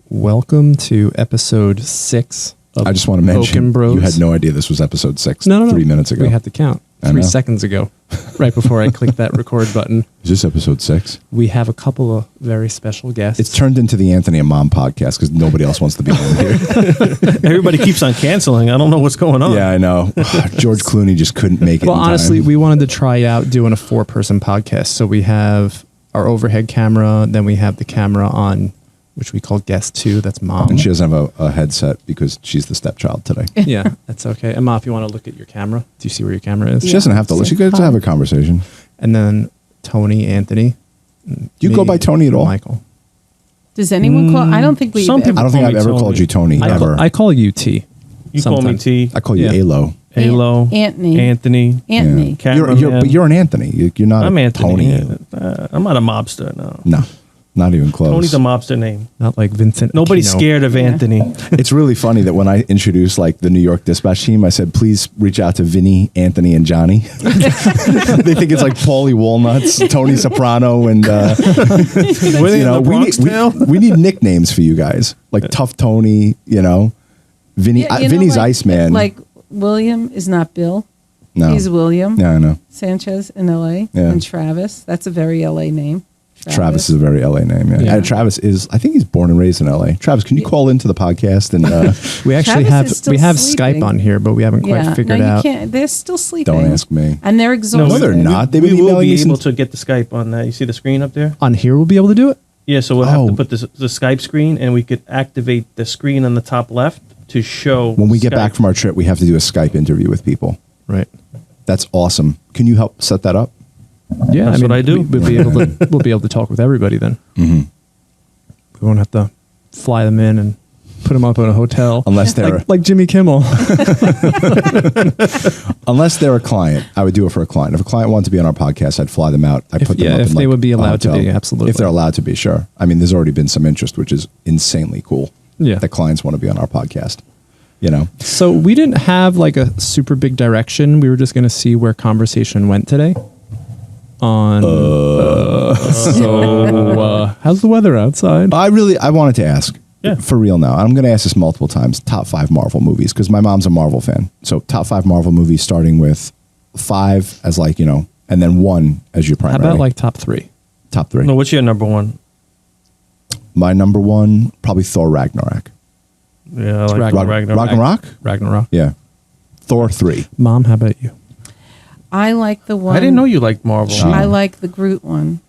welcome to episode 6 of I just want to mention, Okon Bros. You had no idea this was episode 6 No. 3 minutes ago. We had to count 3 seconds ago, right before I clicked that record button. Is this episode 6? We have a couple of very special guests. It's turned into the Anthony and Mom podcast because nobody else wants to be on here. Everybody keeps on canceling. I don't know what's going on. Yeah, I know. George Clooney just couldn't make it. Well, in honestly, time. we wanted to try out doing a 4-person podcast. So we have our overhead camera, then we have the camera on, which we call guest 2. That's Mom. And she doesn't have a headset because she's the stepchild today. Yeah, that's okay. And Ma, if you want to look at your camera, do you see where your camera is? She doesn't have to. Let you guys have a conversation. And then Tony, Anthony. Do you go by Tony at all? Michael. Does anyone call? I don't think we. Some people I don't think call I've me ever Tony. called you Tony, ever. I call you T. You call me sometimes. T. I call you Yeah. Alo. Halo. Anthony. Yeah. Cameraman. But you're an Anthony. You're not I'm a Anthony. Tony. I'm not a mobster, no. No, not even close. Tony's a mobster name. Not like Vincent. Nobody's Aquino. scared of Anthony. It's really funny that when I introduced like the New York Dispatch team, I said, please reach out to Vinny, Anthony, and Johnny. They think it's like Paulie Walnuts, Tony Soprano, and we need nicknames for you guys, like Tough Tony, Vinny. Vinny's Iceman. Like William is not Bill. No. He's William. Yeah, I know. Sanchez in L.A. Yeah. And Travis. That's a very L.A. name. Travis is a very LA name. Yeah. Yeah. And Travis is, I think he's born and raised in LA. Travis, can you call into the podcast and We actually Travis is still have sleeping. Skype on here, but we haven't quite figured no, you out. Can't. They're still sleeping. don't ask me. And they're exhausted. No, they're not. They've We been will emailing be me able since- to get the Skype on that. You see the screen up there? On here, we'll be able to do it. Yeah, so we'll have Oh. to put the Skype screen, and we could activate the screen on the top left to show. When we get Skype. back from our trip, we have to do a Skype interview with people. Right. That's awesome. Can you help set that up? Yeah, That's what I do. We'll be able to talk with everybody then. Mm-hmm. We won't have to fly them in and put them up in a hotel. Unless they're like Jimmy Kimmel. unless they're a client, I would do it for a client. If a client wanted to be on our podcast, I'd fly them out. I'd put them up if in they would be a allowed to hotel. be, absolutely. If they're allowed to be, sure. I mean, there's already been some interest, which is insanely cool. Yeah. That clients want to be on our podcast. So we didn't have like a super big direction. We were just going to see where conversation went today. How's the weather outside? I wanted to ask. Yeah. For real now. I'm going to ask this multiple times. Top 5 Marvel movies, because my mom's a Marvel fan. So top 5 Marvel movies, starting with 5 as like, and then 1 as your How primary. about like top 3? Top 3? No, what's your number one? My number 1, probably Thor Ragnarok. Yeah, I like Ragnarok. Ragnarok? Ragnarok. Yeah. Thor 3. Mom, how about you? I like the one. I didn't know you liked Marvel. I like the Groot one.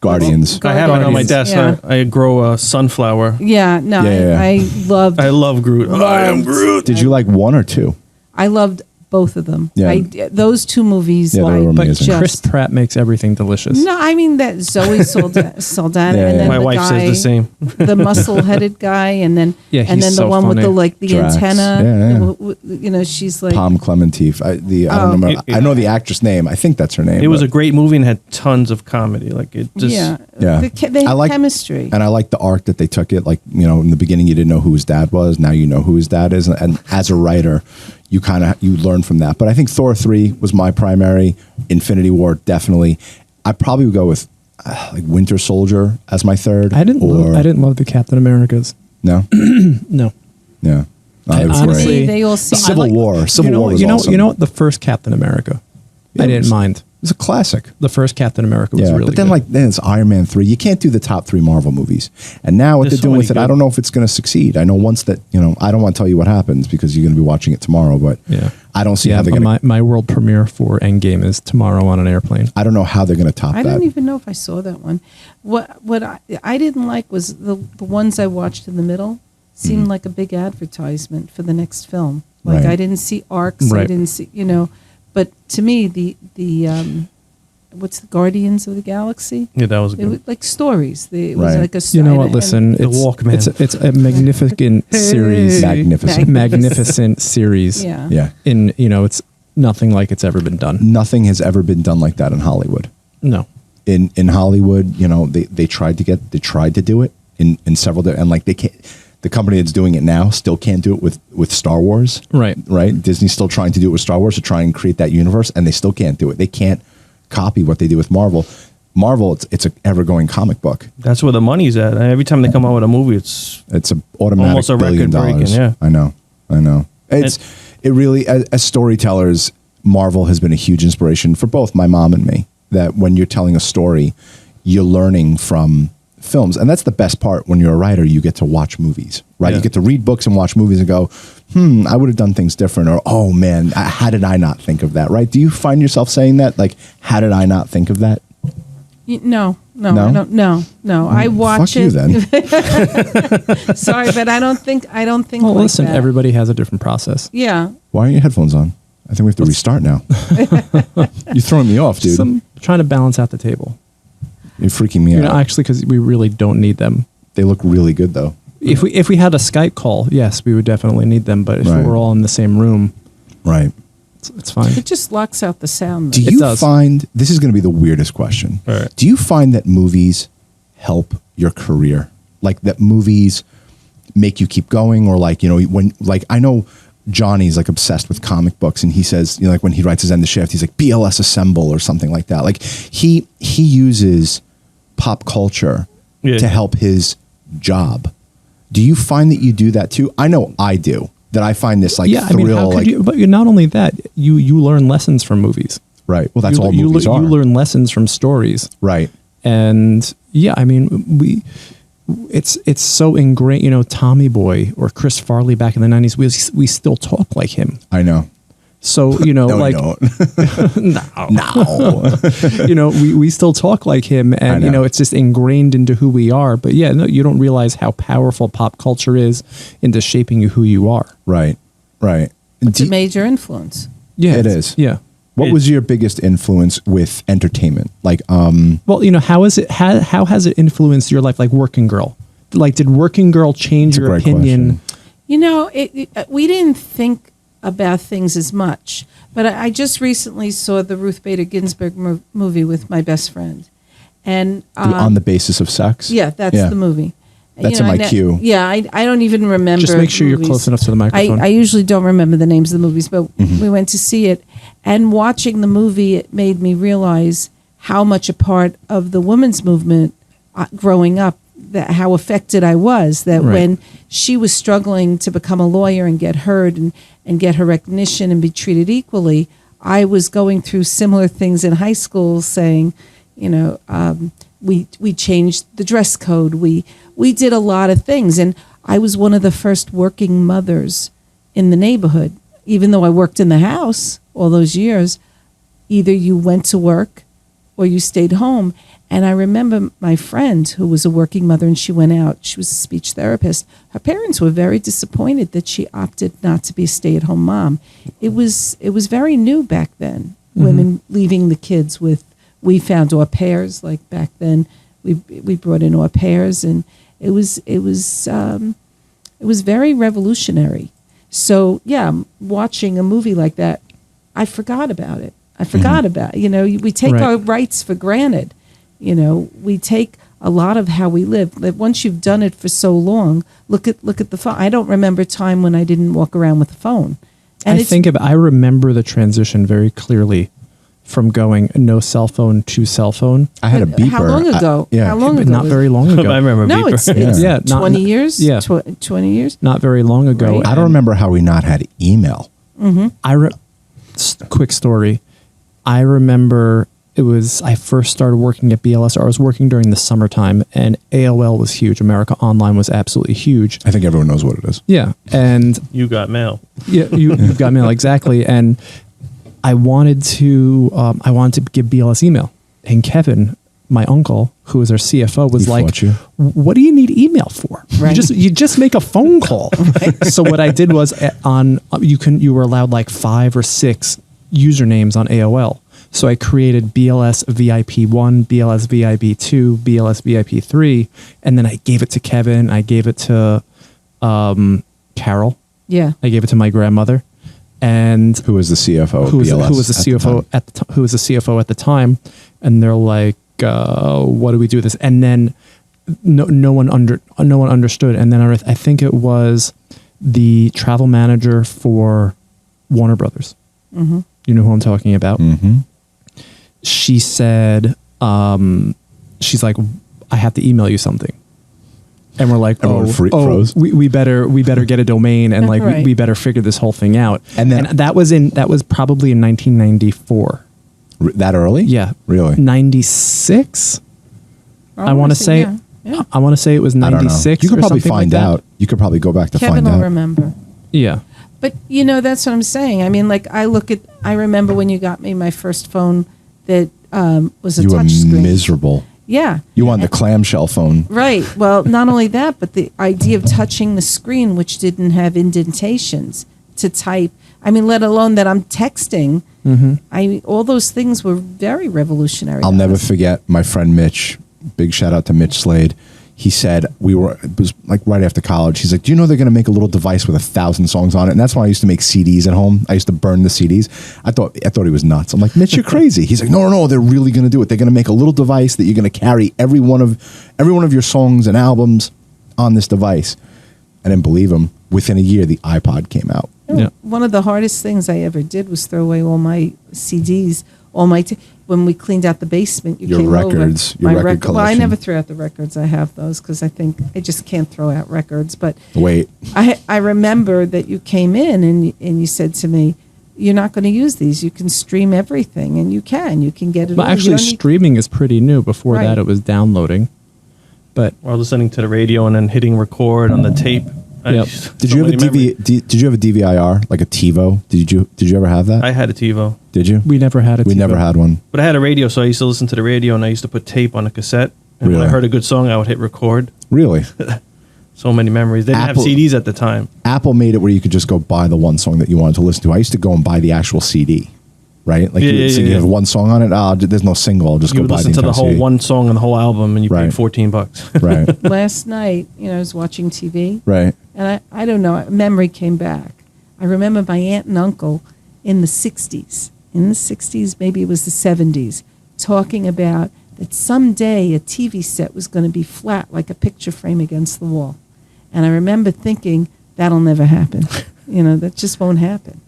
Guardians. I have it on my Guardians, desk. yeah. I grow a sunflower. Yeah, no, Yeah. I loved. I love Groot. I am Groot. Did you like 1 or 2? I loved both of them. Yeah. Those two movies. Yeah, they like, were But amazing. Chris Pratt makes everything delicious. No, I mean that Zoe Saldana, Yeah, and yeah. then My the wife guy, says the same. the muscle-headed guy, and then Yeah, and he's then the so one with the funny. like the Drax. antenna. Yeah, She's like Palm Clementif. I don't know. I know the actress name. I think that's her name. It was but- a great movie and had tons of comedy. Like it just. yeah. Yeah. They I have like- chemistry. And I like the arc that they took it. Like, in the beginning, you didn't know who his dad was. Now you know who his dad is. And as a writer, you learn from that. But I think Thor 3 was my primary. Infinity War, definitely. I probably would go with like Winter Soldier as my third. I didn't love the Captain Americas. No? No. Yeah. No, I it was honestly- great. they all seem Civil War. Civil War was awesome. You know what? The first Captain America. Yeah, I it didn't was- mind. It's a classic. The first Captain America was really but then good. then it's Iron Man 3. You can't do the top 3 Marvel movies. And now what There's they're so doing many with it, good- I don't know if it's going to succeed. I know once that, I don't want to tell you what happens because you're going to be watching it tomorrow, but Yeah. I don't see how they're going to. my world premiere for Endgame is tomorrow on an airplane. I don't know how they're going to top I that. don't even know if I saw that one. What I didn't like was the ones I watched in the middle seemed like a big advertisement for the next film. Like Right. I didn't see arcs. I Right. didn't see But to me, the what's the Guardians of the Galaxy? Yeah, that was It good. was like stories. It was Right. like a. You know what? and- Listen, The Walkman. it's a magnificent series. Magnificent. Magnificent series. Yeah. Yeah. It's nothing like it's ever been done. Nothing has ever been done like that in Hollywood. No. In Hollywood, they tried to do it in several and like they can't. The company that's doing it now still can't do it with Star Wars. Right. Disney's still trying to do it with Star Wars to try and create that universe, and they still can't do it. They can't copy what they do with Marvel. Marvel, it's an ever-going comic book. That's where the money's at. Every time they come out with a movie, it's It's an automatic almost a $1 billion. record-breaking, yeah. I know. It really, as storytellers, Marvel has been a huge inspiration for both my mom and me. That when you're telling a story, you're learning from films, and that's the best part. When you're a writer, you get to watch movies, right? Yeah. You get to read books and watch movies and go, I would have done things different, or oh man, how did I not think of that? Right? Do you find yourself saying that? Like, how did I not think of that? No, I don't. No. I watch Fuck it. you then. Sorry, but I don't think. Well, like listen, that. everybody has a different process. Yeah. Why aren't your headphones on? I think we have to restart now. You're throwing me off, dude. I'm trying to balance out the table. You're freaking me You out. know, actually, because we really don't need them. They look really good though. If we had a Skype call, yes, we would definitely need them. But if Right. we're all in the same room, Right. it's fine. It just locks out the sound. Do It you does. find, this is going to be the weirdest question. All right. Do you find that movies help your career? Like that movies make you keep going, or like, you know, when, like, I know Johnny's like obsessed with comic books, and he says, you know, like when he writes his End of Shift, he's like BLS Assemble or something like that. Like he uses pop culture to help his job. Do you find that you do that too? I know I do. That I find this like Yeah, I thrill, mean, how could like, you? But not only that, you learn lessons from movies. right. Well, that's all you movies are. You learn lessons from stories. Right. And yeah, I mean, it's so ingrained. You know, Tommy Boy or Chris Farley back in the 90s, we still talk like him. I know. So, you know, No, like, we don't. No. you know, we still talk like him, I and, you know. know, it's just ingrained into who we are. But yeah, no, you don't realize how powerful pop culture is into shaping you who you are. Right. Right. It's a major influence. Yeah, It is. Yeah. What was your biggest influence with entertainment? Like, Well, you know, how has it influenced your life? Like Working Girl, like did Working Girl change That's a your great opinion? question. You know, we didn't think about things as much, but I just recently saw the Ruth Bader Ginsburg movie with my best friend, and On the Basis of Sex? yeah, that's the movie. That's in my queue. Yeah, I don't even remember. Just make sure movies. you're close enough to the microphone. I usually don't remember the names of the movies, but we went to see it, and watching the movie, it made me realize how much a part of the women's movement growing up, that how affected I was, that Right. when she was struggling to become a lawyer and get heard and get her recognition and be treated equally, I was going through similar things in high school, saying, you know, we changed the dress code. We did a lot of things. And I was one of the first working mothers in the neighborhood. Even though I worked in the house all those years, either you went to work or you stayed home. And I remember my friend who was a working mother, and she went out. She was a speech therapist. Her parents were very disappointed that she opted not to be a stay-at-home mom. It was very new back then, women leaving the kids with, we found au pairs. Like back then, we brought in au pairs, and it was very revolutionary. So yeah, watching a movie like that, I forgot about it. You know, we take Right. our rights for granted. You know, we take a lot of how we live. Like once you've done it for so long, look at the phone. I don't remember a time when I didn't walk around with a phone. And I remember the transition very clearly from going no cell phone to cell phone. I had a beeper. How long ago? Yeah. How long But ago? not very long ago. I remember No, Beeper. it's Yeah, not- 20 years. yeah. 20 years. Not very long ago. Right. I don't remember how we not had email. Quick story. I remember I first started working at BLS, or I was working during the summertime, and AOL was huge. America Online was absolutely huge. I think everyone knows what it is. Yeah. And You got mail. yeah, you've got mail, exactly. And I wanted to give BLS email. And Kevin, my uncle, who was our CFO, was He like, fought you. "What do you need email for? Right. You just make a phone call." So what I did was you were allowed like 5 or 6 usernames on AOL. So I created BLS VIP1, BLS VIP2, BLS VIP3, and then I gave it to Kevin. I gave it to Carol. Yeah. I gave it to my grandmother, and Who was the CFO of who was BLS the at the time? CFO who was the CFO at the time, and they're like, "What do we do with this?" And then no one understood. And then I think it was the travel manager for Warner Brothers. Mm-hmm. You know who I'm talking about. Mm-hmm. She said, she's like, I have to email you something. And we're like, Everyone froze. we better get a domain and like Right. we better figure this whole thing out. And then- that was probably in 1994. That early? Yeah, Really? 96. I want to say, yeah. I want to say it was I don't know. 96. You could or probably something like find that. out. You could probably go back to Kevin find will out. remember. Yeah, But that's what I'm saying. I mean, like I remember when you got me my first phone that was a You were touch screen. miserable. Yeah. You wanted the clamshell phone. Right. Well, not only that, but the idea of touching the screen, which didn't have indentations to type. I mean, let alone that I'm texting. All those things were very revolutionary. I'll to never us. forget my friend Mitch. Big shout out to Mitch Slade. He said it was like right after college. He's like, do you know they're going to make a little device with 1,000 songs on it? And that's when I used to make CDs at home. I used to burn the CDs. I thought he was nuts. I'm like, Mitch, you're crazy. He's like, no, they're really going to do it. They're going to make a little device that you're going to carry every one of your songs and albums on this device. I didn't believe him. Within a year, the iPod came out. yeah. One of the hardest things I ever did was throw away all my CDs, when we cleaned out the basement. Your came records, over. your My record Well, I collection. never threw out the records. I have those because I think I just can't throw out records. But Wait, I remember that you came in and you said to me, "You're not going to use these. You can stream everything, and you can get it." But all. You actually, don't need- streaming is pretty new. Before Right. that, it was downloading. But Or listening to the radio and then hitting record on the tape. Yep. did So you have a many memories. Did you have a DVIR, like a TiVo? Did you ever have that? I had a TiVo, Did you? we never had it. We never had one. but I had a radio, so I used to listen to the radio, and I used to put tape on a cassette. And when I Really? heard a good song, I would hit record. Really? So many memories. They didn't Apple- have CDs at the time. Apple made it where you could just go buy the one song that you wanted to listen to. I used to go and buy the actual CD, right? Like you have one song on it. There's no single. I'll just You go would buy listen to entire the whole CD. one song and the whole album, and you Right. paid $14. Right, Last night, I was watching TV. right. And I don't know, a memory came back. I remember my aunt and uncle in the 60s, maybe it was the 70s, talking about that someday a TV set was going to be flat like a picture frame against the wall. And I remember thinking, that'll never happen. That just won't happen.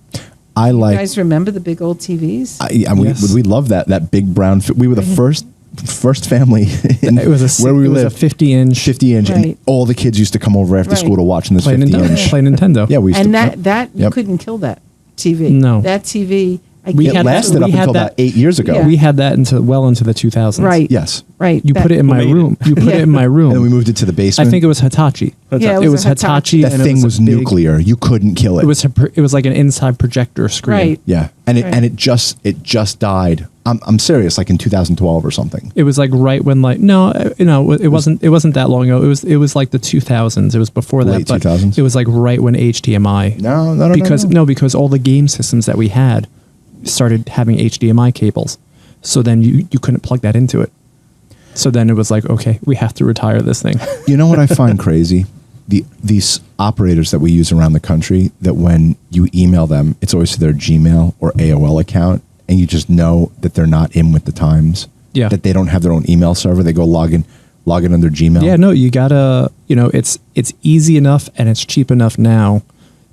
I You like. guys remember the big old TVs? Yes. We love that big brown. We were the first family It was where we it was a lived. 50-inch 50-inch, and Right. all the kids used to come over after Right. school to watch in this play 50-inch. Nintendo. Yeah, we used And to. that you Yep. couldn't kill that TV. No. That TV, We It had that- lasted we up had until that- about 8 years ago. Yeah. We had that well into the 2000s. right. Yes, Right. You put it in my made it? room. You put Yeah. it in my room. and then we moved it to the I basement. think it was Hitachi. Yeah, it was Hitachi. that and thing it was a big- nuclear. You couldn't kill it. It was like an inside projector screen. Right. Yeah, and Right. it just died. I'm serious, like in 2012 or something. It was like right when it wasn't that long ago. It was like the 2000s. It was before that, Late but 2000s? it was like right when HDMI. No. Because all the game systems that we had started having HDMI cables. So then you couldn't plug that into it. So then it was like, okay, we have to retire this thing. You know what I find crazy? These operators that we use around the country, that when you email them, it's always to their Gmail or AOL account, and you just know that they're not in with the times. Yeah. That they don't have their own email server. They go log in on their Gmail. Yeah, no, you gotta, it's easy enough and it's cheap enough now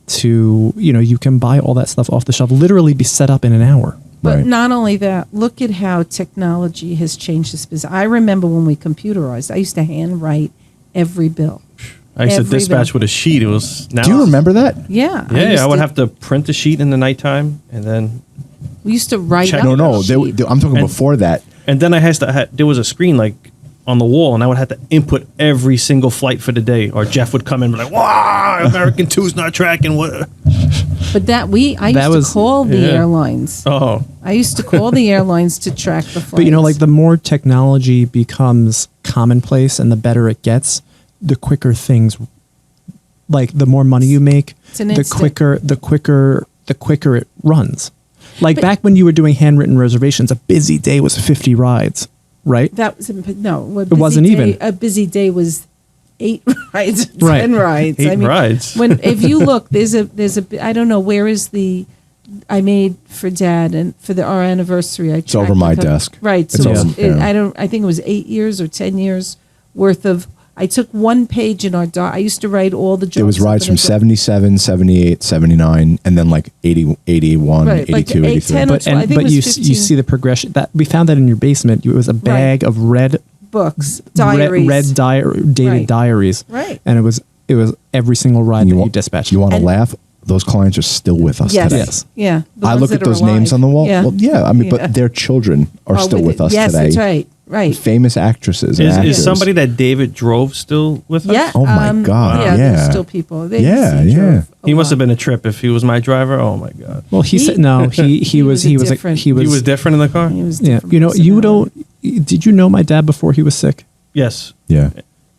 to, you can buy all that stuff off the shelf, literally be set up in an hour. But Right. not only that, look at how technology has changed this business. I remember when we computerized, I used to handwrite every bill. I used to Every dispatch bill. with a sheet. It was now. Do you remember that? Yeah. Yeah, I would have to print the sheet in the nighttime, and then We used to write Check- up No, a no. sheet. I'm talking And- before that. there was a screen like on the wall, and I would have to input every single flight for the day. Or Jeff would come in and be like, "Wow, American 2's not tracking." What? But I That used was- to call the Yeah. airlines. Oh, I used to call the airlines to track the flights. But like the more technology becomes commonplace and the better it gets, the quicker things, like the more money you make, It's an the instant. quicker it runs. Like But- back when you were doing handwritten reservations, a busy day was 50 rides, right? That was no. It wasn't even. A busy day was 8 rides, Right. 10 rides. 8 rides. If you look, there's a. I don't know where is the. I made for Dad and for our anniversary. It's over my desk. Right. It's So over- yeah. I think it was 8 years or 10 years worth of I took one page in our I used to write all the jokes. There was rides from 77, 78, 79, and then like 80, 81, Right, 82, like 83. 10 or 12. I think But it was you 15. you see the progression. That we found that in your basement. It was a bag of red books, diaries. dated Right. diaries. Right. And it was every single ride that you dispatched. You want to And- laugh? Those clients are still with us Yes. today. Yes. Yeah. the I ones look that at are those names alive. on the wall. Yeah. Well, yeah, I mean, Yeah. but their children are still with us yes, today. that's right. Right. Famous actresses. and Is actors. somebody that David drove still with us? Yeah. Oh my God, Yeah. There's yeah. still people. They Yeah, drove yeah. a He must have lot. been a trip if he was my driver. Oh my God. Well, he said no. He was different. He was different in the car? He was Yeah. different You know, you personality. don't. Did you know my dad before he was sick? Yes. Yeah.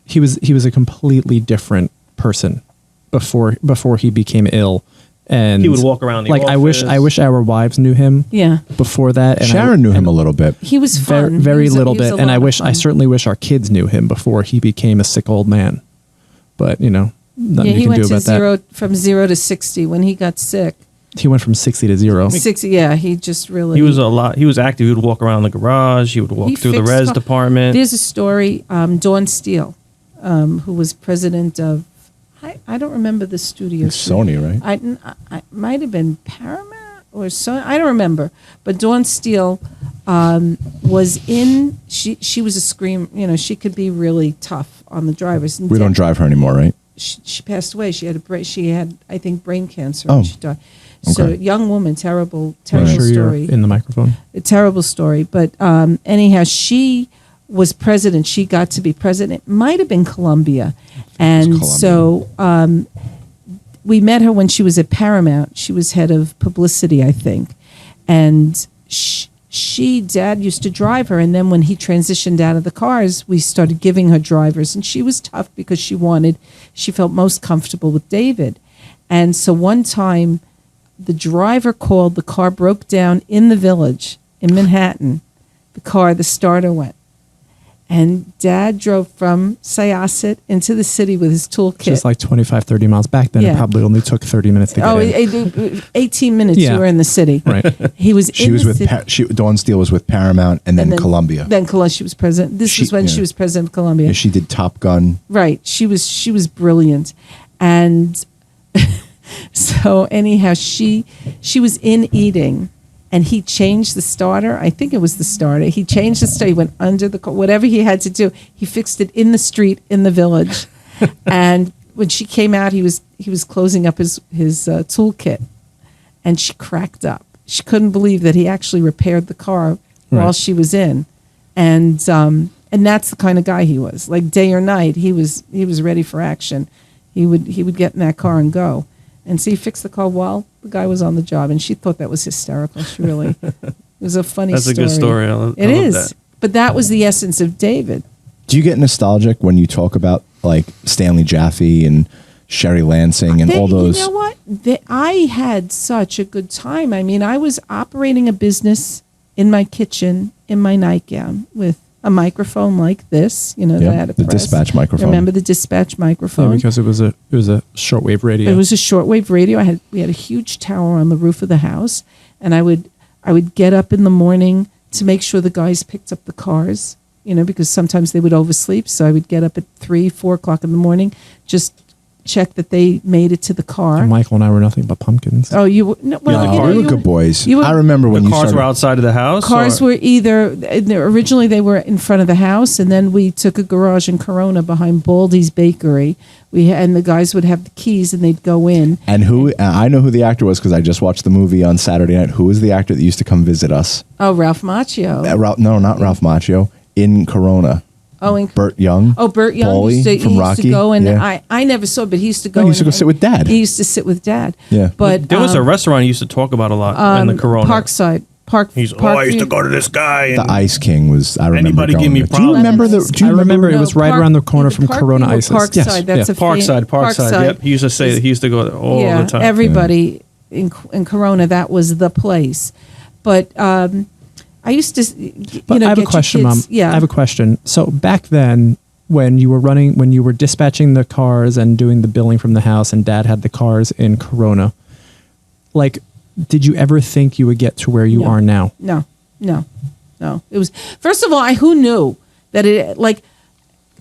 He was a completely different person before he became ill. And He would walk around the like I wish office. our wives knew him Yeah. before that. And Sharon knew him a little bit. He was very, fun. very He was little he was bit, a and lot of I fun. certainly wish our kids knew him before he became a sick old man. But you know, nothing Yeah, you he can went do to about that. from 0 to 60 when he got sick. He went from 60 to 0. 60, yeah, he just really. He was He was active. He would walk around the garage. He would walk He through the fixed res car- department. There's a story. Dawn Steele, who was president of, I don't remember the studio. It's Sony, right? I might have been Paramount or Sony. I don't remember. But Dawn Steele was in. She was a scream. You know, she could be really tough on the drivers. And We don't drive her anymore, right? She passed away. She had I think brain cancer. Oh. And she died. So Okay. young woman, terrible I'm sure story. you're in the microphone. A terrible story. But anyhow, she was president. She got to be president. It might have been Columbia. And Columbia. so we met her when she was at Paramount. She was head of publicity, I think. And Dad used to drive her. And then when he transitioned out of the cars, we started giving her drivers. And she was tough because she felt most comfortable with David. And so one time, the driver called, the car broke down in the Village in Manhattan. The starter went. And Dad drove from Syosset into the city with his toolkit. Just like 25, 30 miles. Back then, Yeah. it probably only took 30 minutes to get in. 18 minutes Yeah. you were in the city. Right. He was She in was the with city. Dawn Steele was with Paramount and then Columbia. Then she was president. This She- was when yeah. she was president of Columbia. Yeah, she did Top Gun. Right. She was brilliant. And so anyhow, she was in eating and he changed the starter. I think it was the starter. He changed the starter. He went under the car, whatever he had to do. He fixed it in the street in the Village. And when she came out, he was closing up his toolkit and she cracked up. She couldn't believe that he actually repaired the car while Right. she was in. And that's the kind of guy he was. Like day or night, he was ready for action. He would get in that car and go. And so he fixed the car while the guy was on the job. And she thought that was hysterical. She really, it was a funny That's story. a good story. I love Is. that. But that was the essence of David. Do you get nostalgic when you talk about like Stanley Jaffe and Sherry Lansing and all those? You know what? I had such a good time. I mean, I was operating a business in my kitchen in my nightgown with a microphone like this, that I had to the press. dispatch microphone. Remember the dispatch microphone? Yeah, because it was a shortwave radio. It was a shortwave radio. We had a huge tower on the roof of the house, and I would get up in the morning to make sure the guys picked up the cars, because sometimes they would oversleep. So I would get up at 3, 4 o'clock in the morning, just check that they made it to the car. And Michael and I were nothing but pumpkins. Oh, you were no, well, No, you know, we were you good boys. you were- I remember when The you cars started. were outside of the house? Cars or- were originally they were in front of the house, and then we took a garage in Corona behind Baldy's Bakery. And the guys would have the keys, and they'd go in. And I know who the actor was because I just watched the movie on Saturday night. Who was the actor that used to come visit us? Oh, Ralph Macchio. No, not Ralph Macchio. In Corona. Oh, in Burt Young. Oh, Burt Young Paulie used to, from he used Rocky. to go and Yeah. I never saw, but he used to go. No, he used to and- go sit with Dad. He used to sit with Dad. Yeah. but There was a restaurant he used to talk about a lot in the Corona. Parkside Park. He's, Park I used to View. go to this guy. The And Ice King was. I remember. Anybody going give me there. Do you problems? remember the? Do you I remember it No, was right Park- around the corner either from Park Corona View or Isis. Parkside. That's a Parkside. Yep. He used to say that he used to go there all yeah, the time. everybody in Corona, that was the place. But I used to, But I have get a your question, kids- Mom. Yeah, I have a question. So back then, when you were dispatching the cars and doing the billing from the house, and Dad had the cars in Corona, like, did you ever think you would get to where you No. are now? No. It was, first of all, who knew that it, like,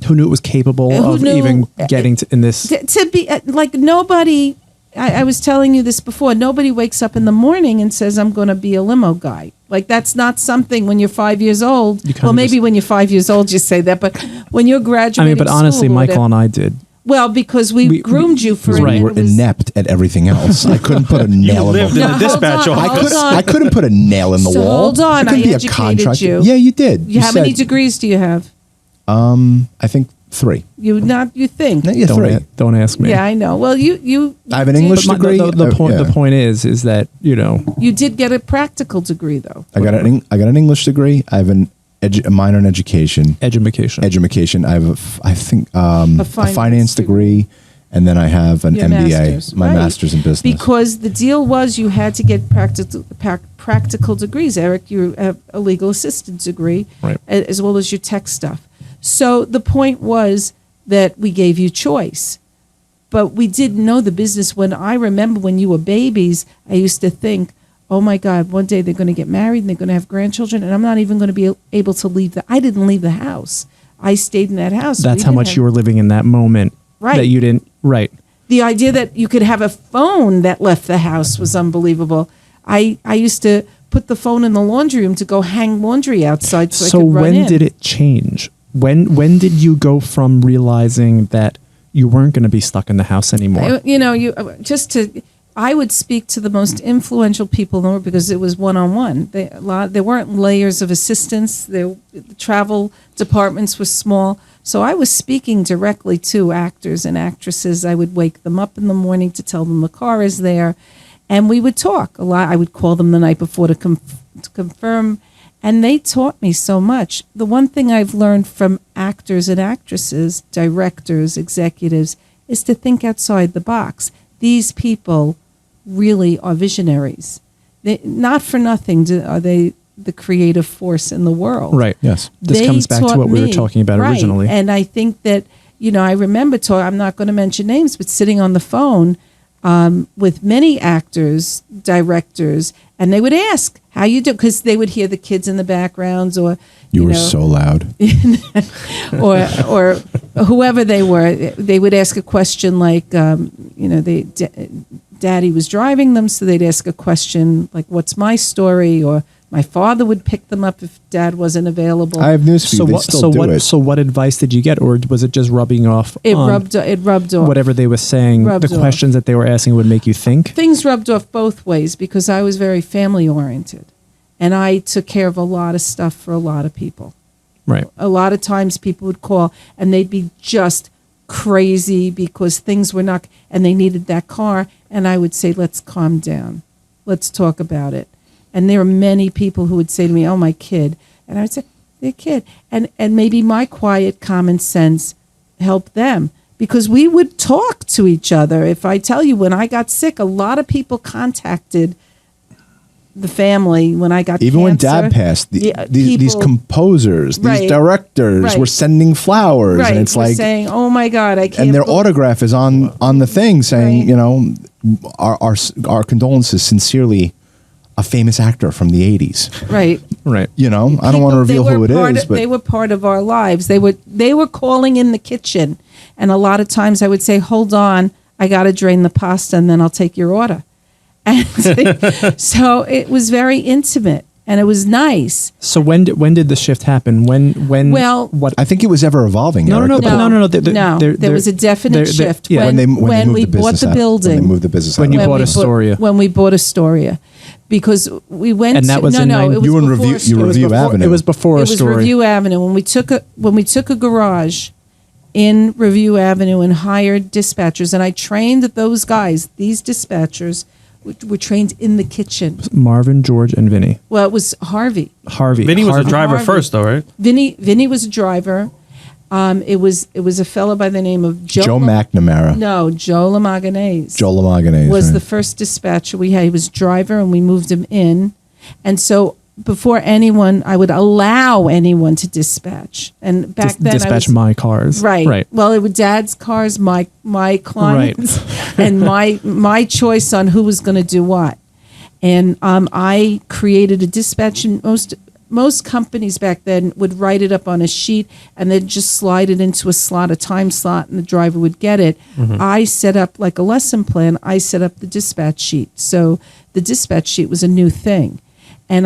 Who knew it was capable Who of knew- even getting to, in this? to be like nobody. I was telling you this before. Nobody wakes up in the morning and says, "I'm going to be a limo guy." Like that's not something when you're 5 years old. You kind Well, of maybe just- when you're 5 years old, you say that. But when you're I graduating, mean, but honestly, school or Michael whatever- and I did. well, because we groomed you for Right. it. We and were it was- inept at everything else. I couldn't put a nail in lived the in No, a dispatch hold on, office. hold on. I couldn't put a nail in the So wall. hold on, couldn't I educated you. Yeah, you did. How many said, degrees do you have? I think 3. You think? Yeah, 3. Don't ask me. Yeah, I know. Well, you I have an did- English But degree. the point. yeah. The point is that You did get a practical degree though. I got an English degree. I have a minor in education. education. I have I think a finance degree, and then I have an Your MBA, master's, my right. master's in business. Because the deal was you had to get practical degrees. Eric, you have a legal assistant degree, Right. as well as your tech stuff. So the point was that we gave you choice, but we didn't know the business. When I remember when you were babies, I used to think, oh my God, one day they're going to get married and they're going to have grandchildren, and I'm not even going to be able to leave I didn't leave the house. I stayed in that house. That's how much you were living in that moment. Right. That you didn't. Right. The idea that you could have a phone that left the house was unbelievable. I used to put the phone in the laundry room to go hang laundry outside so I So could run when in. did it change? When did you go from realizing that you weren't going to be stuck in the house anymore? I would speak to the most influential people in the world because it was one-on-one. There weren't layers of assistance. The travel departments were small. So I was speaking directly to actors and actresses. I would wake them up in the morning to tell them the car is there. And we would talk a lot. I would call them the night before to confirm. And they taught me so much. The one thing I've learned from actors and actresses, directors, executives, is to think outside the box. These people really are visionaries. Not for nothing are they the creative force in the world. Right. Yes. This They comes back to taught what we were me, talking about right. originally. And I think that, I remember I'm not going to mention names, but sitting on the phone with many actors, directors, and they would ask, how you do? Because they would hear the kids in the backgrounds or, you were so loud. or whoever they were. They would ask a question like, Daddy was driving them, so they'd ask a question like, what's my story? Or my father would pick them up if Dad wasn't available. I have news for you. They still do it. So what advice did you get, or was it just rubbing off? It on rubbed off. whatever they were saying. Rubbed The off. questions that they were asking would make you think. Things rubbed off both ways because I was very family oriented, and I took care of a lot of stuff for a lot of people. Right. A lot of times people would call and they'd be just crazy because things were not, and they needed that car. And I would say, let's calm down. Let's talk about it. And there are many people who would say to me, oh, my kid. And I would say, their kid. And maybe my quiet common sense helped them because we would talk to each other. If I tell you, when I got sick, a lot of people contacted the family when I got Even when cancer. Dad passed, these people- composers, these Right. directors Right. were sending flowers, Right, and it's we're like, saying, "Oh my God, I can't." and their believe-" autograph is on the thing saying, Right. our condolences, sincerely, a famous actor from the 80s. Right. Right. I don't want to reveal who it is, but they were part of our lives. They were calling in the kitchen, and a lot of times I would say, "Hold on, I got to drain the pasta, and then I'll take your order." And so it was very intimate, and it was nice. So when did the shift happen? When? Well, what? I think it was ever evolving. No, Eric, no, but no. There was a definite shift yeah. when they we moved the bought business the out, building. When they moved the business When out. you of- bought Astoria. When we bought Astoria, because we went. And that to, was no, in no, nine- it was You were in before Review- you Astoria. were It was Review before- Avenue. It was before It was Astoria. Review Avenue. When we took a garage in Review Avenue and hired dispatchers, and I trained those guys. These dispatchers were trained in the kitchen. Marvin, George, and Vinny. Well, it was Harvey. Harvey. Vinny was a Harvey. driver Harvey. first, though, right? Vinny was a driver. It was a fellow by the name of Joe McNamara. No, Joe Lamaganese. Joe Lamaganese was right. the first dispatcher we had. He was driver, and we moved him in. And so before I would allow anyone to dispatch. And back then, dispatch my cars. right. Right. Well, it was Dad's cars, my clients, and my choice on who was going to do what. And I created a dispatch, and most companies back then would write it up on a sheet and then just slide it into a slot, a time slot, and the driver would get it. I set up like a lesson plan. I set up the dispatch sheet. So the dispatch sheet was a new thing. And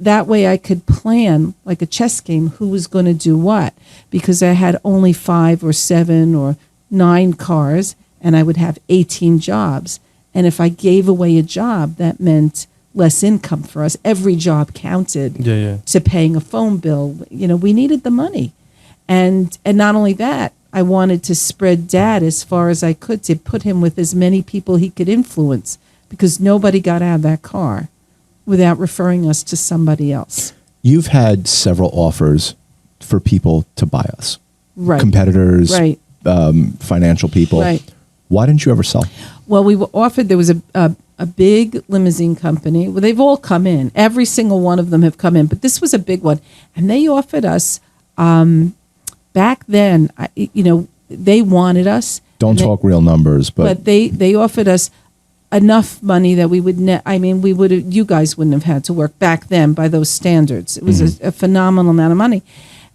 that way I could plan like a chess game who was going to do what, because I had only 5 or 7 or 9 cars and I would have 18 jobs. And if I gave away a job, that meant less income for us. Every job counted to paying a phone bill. We needed the money. And not only that, I wanted to spread Dad as far as I could to put him with as many people he could influence, because nobody got out of that car without referring us to somebody else. You've had several offers for people to buy us. Right. Competitors, right. Financial people. Right. Why didn't you ever sell? Well, we were offered, there was a big limousine company. Well, they've all come in. Every single one of them have come in. But this was a big one. And they offered us, back then, they wanted us. Don't talk real numbers, but they offered us enough money that we would you guys wouldn't have had to work back then by those standards. It was a phenomenal amount of money.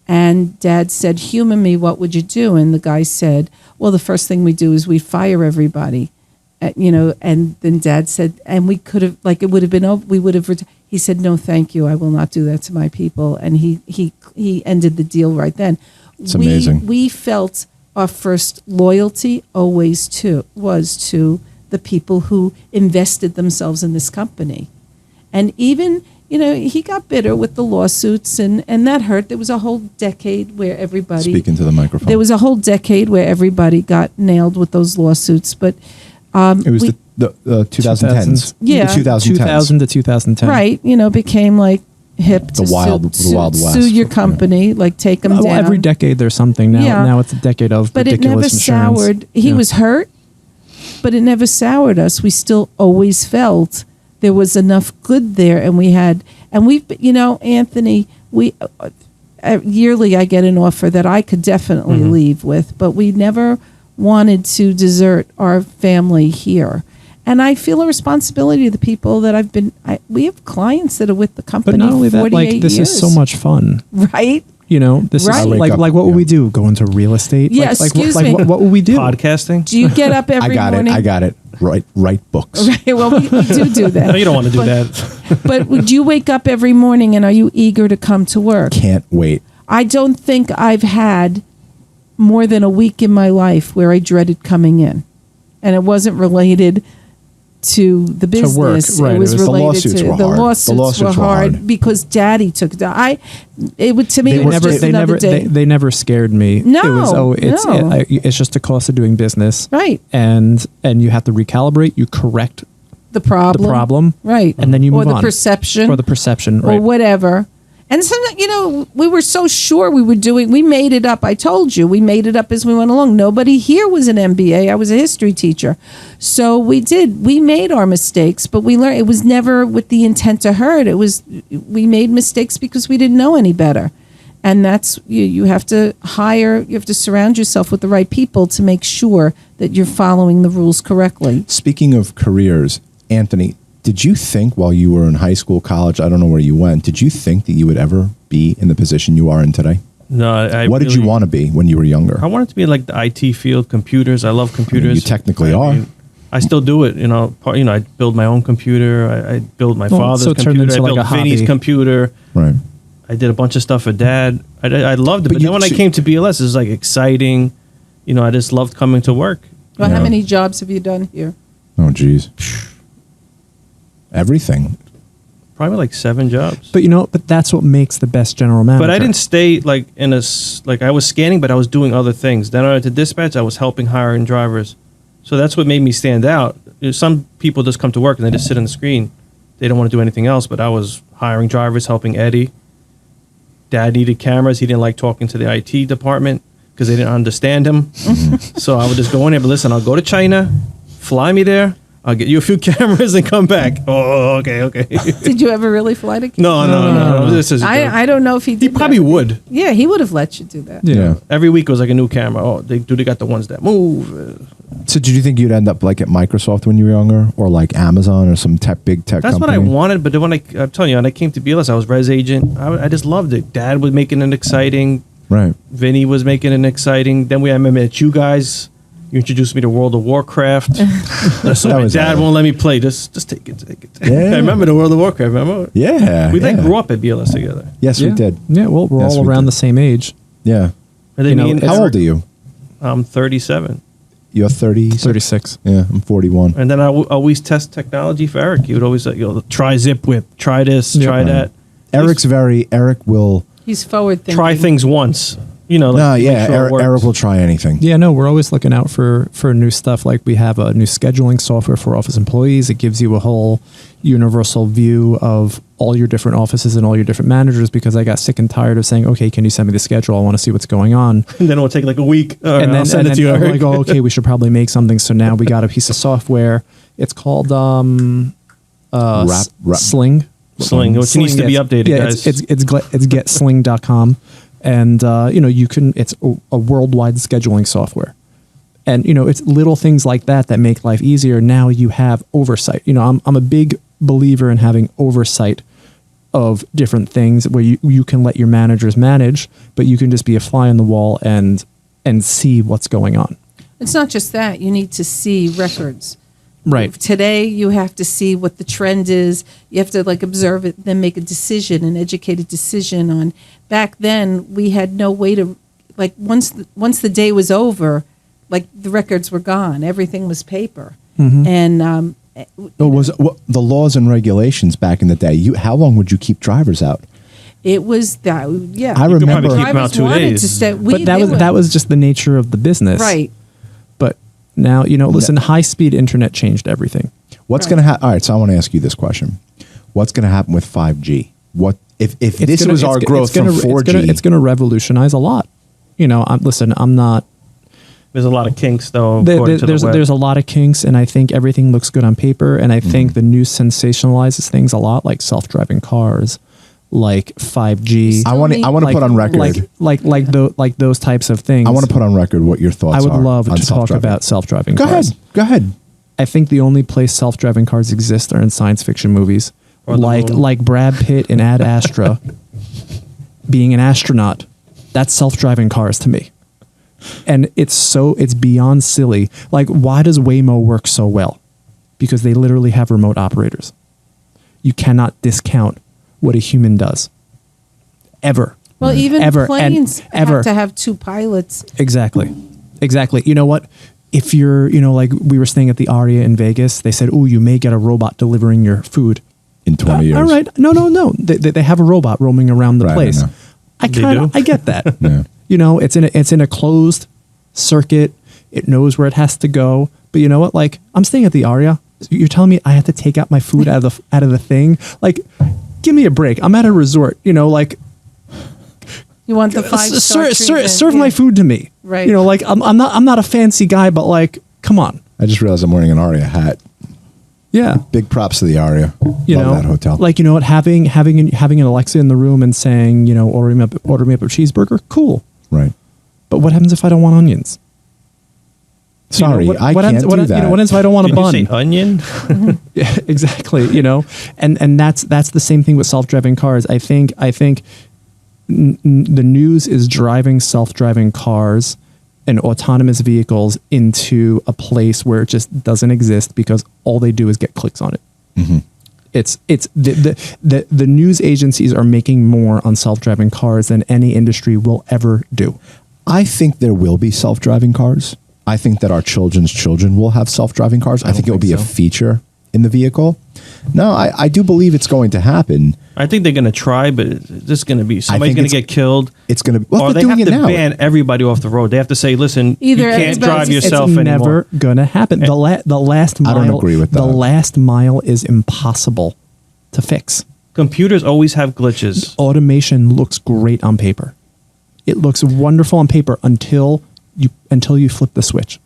And Dad said, humor me, what would you do? And the guy said, well, the first thing we do is we fire everybody. And then Dad said, and we could have, like, it would have been, we would have, he said, no, thank you. I will not do that to my people. And he ended the deal right then. It's amazing. We felt our first loyalty always was to the people who invested themselves in this company. And even, he got bitter with the lawsuits and that hurt. There was a whole decade where everybody... Speak into the microphone. There was a whole decade where everybody got nailed with those lawsuits. But it was the 2010s. Yeah. The 2010s. 2000 to 2010. Right. Became like hip to the Wild West. Sue your company, like take them down. Every decade there's something. Now it's a decade of but ridiculous it never insurance. soured. He was hurt, but it never soured us. We still always felt there was enough good there, and we've, Anthony, we yearly I get an offer that I could definitely leave with, but we never wanted to desert our family here. And I feel a responsibility to the people that we have clients that are with the company. But not only that, like, this years. is so much fun. Right? This Right. is like what would we do? Go into real estate? Yeah, like excuse me. What would we do? Podcasting. Do you get up every morning? I got it. Write books. Right. Well, we do that. No, you don't want to do that. But would you wake up every morning and are you eager to come to work? Can't wait. I don't think I've had more than a week in my life where I dreaded coming in. And it wasn't related to the business. work, right. It was It was- related lawsuits to were the hard. lawsuits were hard because Daddy took it. It would, to me, it was just another day. They never scared me. No, it was no. it's just a cost of doing business. Right. And you have to recalibrate. You correct The problem. Right. and then you move or the on. perception. Or the perception, or right? whatever. And sometimes, we were so sure we made it up. I told you, we made it up as we went along. Nobody here was an MBA. I was a history teacher. So we made our mistakes, but we learned. It was never with the intent to hurt. We made mistakes because we didn't know any better. And that's, you have to surround yourself with the right people to make sure that you're following the rules correctly. Speaking of careers, Anthony, did you think while you were in high school, college, I don't know where you went, did you think that you would ever be in the position you are in today? No. What did you want to be when you were younger? I wanted to be like the IT field, computers. I love computers. I mean, you technically are. I still do it. I build my own computer. I build my father's so it turned computer. I into built like a Vinny's hobby. computer. Right. I did a bunch of stuff for Dad. I loved it. But then when I came to BLS, it was like exciting. I just loved coming to work. Well, Yeah. how many jobs have you done here? Oh, geez. Everything. Probably like 7 jobs. But that's what makes the best general manager. But I didn't stay like I was scanning, but I was doing other things. Then I went to dispatch. I was helping hiring drivers. So that's what made me stand out. Some people just come to work and they just sit on the screen. They don't want to do anything else. But I was hiring drivers, helping Eddie. Dad needed cameras. He didn't like talking to the IT department because they didn't understand him. So I would just go in there. But listen, I'll go to China, fly me there. I'll get you a few cameras and come back. Oh, okay. Did you ever really fly to Canada? No. This is. I don't know if he did. He probably that. would. Yeah, he would have let you do that. Yeah. Every week was like a new camera. Oh, they got the ones that move. So did you think you'd end up like at Microsoft when you were younger, or like Amazon or some big tech That's company? what I wanted. But then when I'm telling you, when I came to BLS, I was res agent. I just loved it. Dad was making it exciting. Right. Vinny was making it exciting. Then I met you guys. You introduced me to World of Warcraft. So my dad won't let me play. Just take it. Yeah. I remember the World of Warcraft. Remember? Yeah. We grew up at BLS together. Yes, we did. Yeah, well, we're Yes, all we around did. the same age. Yeah. And then You know, me and How Eric- old are you? I'm 37. You're 30. 36. Yeah, I'm 41. And then I always test technology for Eric. He would always say, try Zip Whip, try this, Yep. try that. Eric will. He's forward thinking. Try things once. Like, No, make yeah, sure it works. Eric will try anything. Yeah, no, we're always looking out for new stuff. Like we have a new scheduling software for office employees. It gives you a whole universal view of all your different offices and all your different managers, because I got sick and tired of saying, okay, can you send me the schedule? I want to see what's going on. And then it will take like a week. And I'll send it to you, I'm Eric. like, oh, okay, we should probably make something. So now we got a piece of software. It's called Sling. Sling, which needs to be updated, yeah, guys. It's getsling.com. And, you can, it's a worldwide scheduling software. And, it's little things like that make life easier. Now you have oversight. I'm a big believer in having oversight of different things where you can let your managers manage, but you can just be a fly on the wall and see what's going on. It's not just that. You need to see records. Right. Today, you have to see what the trend is. You have to observe it, then make a decision, an educated decision on. Back then, we had no way to once the day was over, the records were gone. Everything was paper, and The laws and regulations back in the day. How long would you keep drivers out? it was that. Yeah, I You could remember. probably keep them out drivers 2 wanted days. to stay. But that was just the nature of the business. right. But now, listen, high-speed internet changed everything. What's Right. going to happen? All right, so I want to ask you this question: what's going to happen with 5G? What if this was our growth from 4G? It's going to revolutionize a lot. I'm not. There's a lot of kinks, though. according to the web. There's a lot of kinks, and I think everything looks good on paper. And I think the news sensationalizes things a lot, like self-driving cars, like 5G. I want to put on record. like those types of things. I want to put on record what your thoughts are. I would love on to talk self-driving. about self-driving Go cars. ahead. Go ahead. I think the only place self-driving cars exist are in science fiction movies, Or the moon. like Brad Pitt in Ad Astra being an astronaut. That's self-driving cars to me, and it's beyond silly. Like, why does Waymo work so well? Because they literally have remote operators. You cannot discount what a human does. Ever. Well, even Ever. planes And ever. have to have two pilots. Exactly. You know what? If you're, like we were staying at the Aria in Vegas, they said, oh, you may get a robot delivering your food. In 20 years. All right. No. They have a robot roaming around the Right, I place. know. I get that. Yeah. It's in a closed circuit. It knows where it has to go. But you know what? Like, I'm staying at the Aria. You're telling me I have to take out my food out of the thing? Like, give me a break. I'm at a resort. You want the 5-star treatment. serve Yeah. my food to me. Right. I'm not a fancy guy, but come on. I just realized I'm wearing an Aria hat. Yeah. Big props to the Aria. You Love know, that hotel. what? Having an Alexa in the room and saying, order me up a cheeseburger. Cool. Right. But what happens if I don't want onions? Sorry, what I can't happens, do what, that. what happens if I don't want a Did you bun? say onion? Yeah, exactly. And that's the same thing with self-driving cars. I think the news is driving self-driving cars and autonomous vehicles into a place where it just doesn't exist because all they do is get clicks on it. Mm-hmm. It's the news agencies are making more on self-driving cars than any industry will ever do. I think there will be self-driving cars. I think that our children's children will have self-driving cars. I think it will be a feature in the vehicle. No, I do believe it's going to happen. I think they're going to try, but it's just going to be somebody's think going to get killed. It's going to. Well, Or they're they have doing to it now. ban everybody off the road. They have to say, listen, Either you can't it's drive about- yourself It's anymore. never gonna happen. The last mile. I don't agree with that. The last mile is impossible to fix. Computers always have glitches. Automation looks great on paper. It looks wonderful on paper until you flip the switch.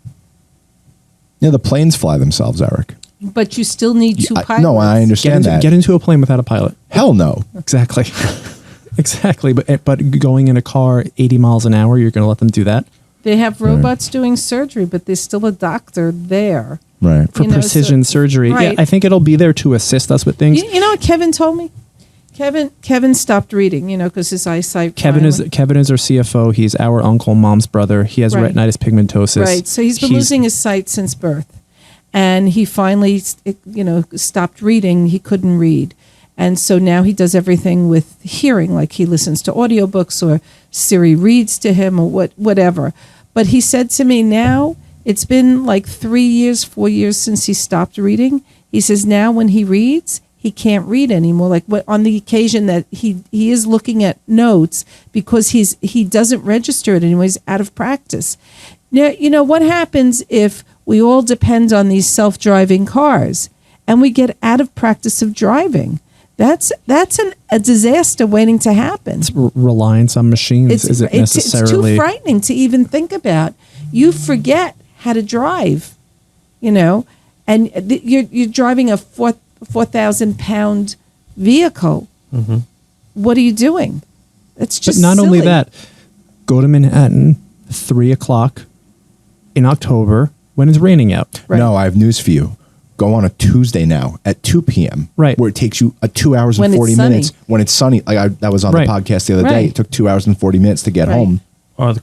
Yeah, the planes fly themselves, Eric. But you still need two pilots. No, I understand that. Get into a plane without a pilot. Hell no. Exactly. Exactly. But going in a car 80 miles an hour, you're going to let them do that? They have robots doing surgery, but there's still a doctor there. Right. For precision surgery. Right. Yeah, I think it'll be there to assist us with things. You know what Kevin told me? Kevin stopped reading, because his eyesight. Kevin is our CFO. He's our uncle, mom's brother. He has Right. retinitis pigmentosus. Right. So he's been losing his sight since birth. And he finally, stopped reading. He couldn't read. And so now he does everything with hearing, like he listens to audiobooks or Siri reads to him or whatever. But he said to me, now it's been like 4 years since he stopped reading. He says now when he reads, he can't read anymore. Like on the occasion that he is looking at notes because he doesn't register it anymore. He's out of practice. Now, what happens if we all depend on these self-driving cars and we get out of practice of driving? That's a disaster waiting to happen. It's reliance on machines isn't necessarily. It's too frightening to even think about. You forget how to drive, and you're driving a 4,000-pound vehicle. Mm-hmm. What are you doing? It's just. But not only silly. that, go to Manhattan 3:00 in October when it's raining out. Right. No, I have news for you. Go on a Tuesday now at 2 p.m. Right. Where it takes you 2 hours When and it's 40 sunny. minutes. When it's sunny. That was on Right. the podcast the other day. Right. It took 2 hours and 40 minutes to get Right. home. Or when the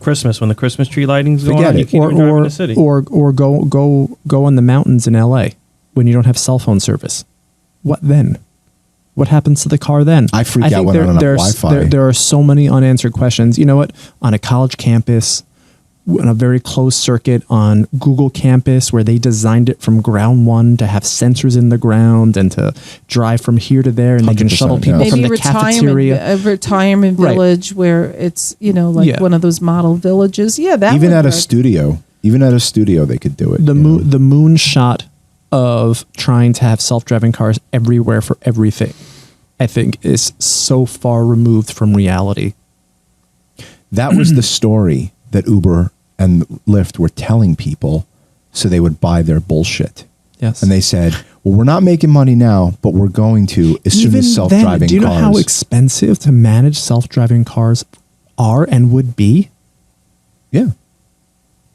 Christmas tree lighting's going Forget on, you it. can't even drive in the city. or go in the mountains in LA when you don't have cell phone service. What then? What happens to the car then? I freak out think when I don't have Wi-Fi. There are so many unanswered questions. You know what? On a college campus, on a very closed circuit on Google campus where they designed it from ground one to have sensors in the ground and to drive from here to there and they can 100%, shuttle people yeah. from Maybe the cafeteria. a retirement Right. village where it's Yeah. one of those model villages. Yeah, that Even would at a work. studio. Even at a studio, they could do it. The you know? the moonshot of trying to have self-driving cars everywhere for everything, I think, is so far removed from reality. That was the story that Uber and Lyft were telling people so they would buy their bullshit. Yes. And they said, well, we're not making money now, but we're going to as soon as self-driving cars. Do you know how expensive to manage self-driving cars are and would be? Yeah.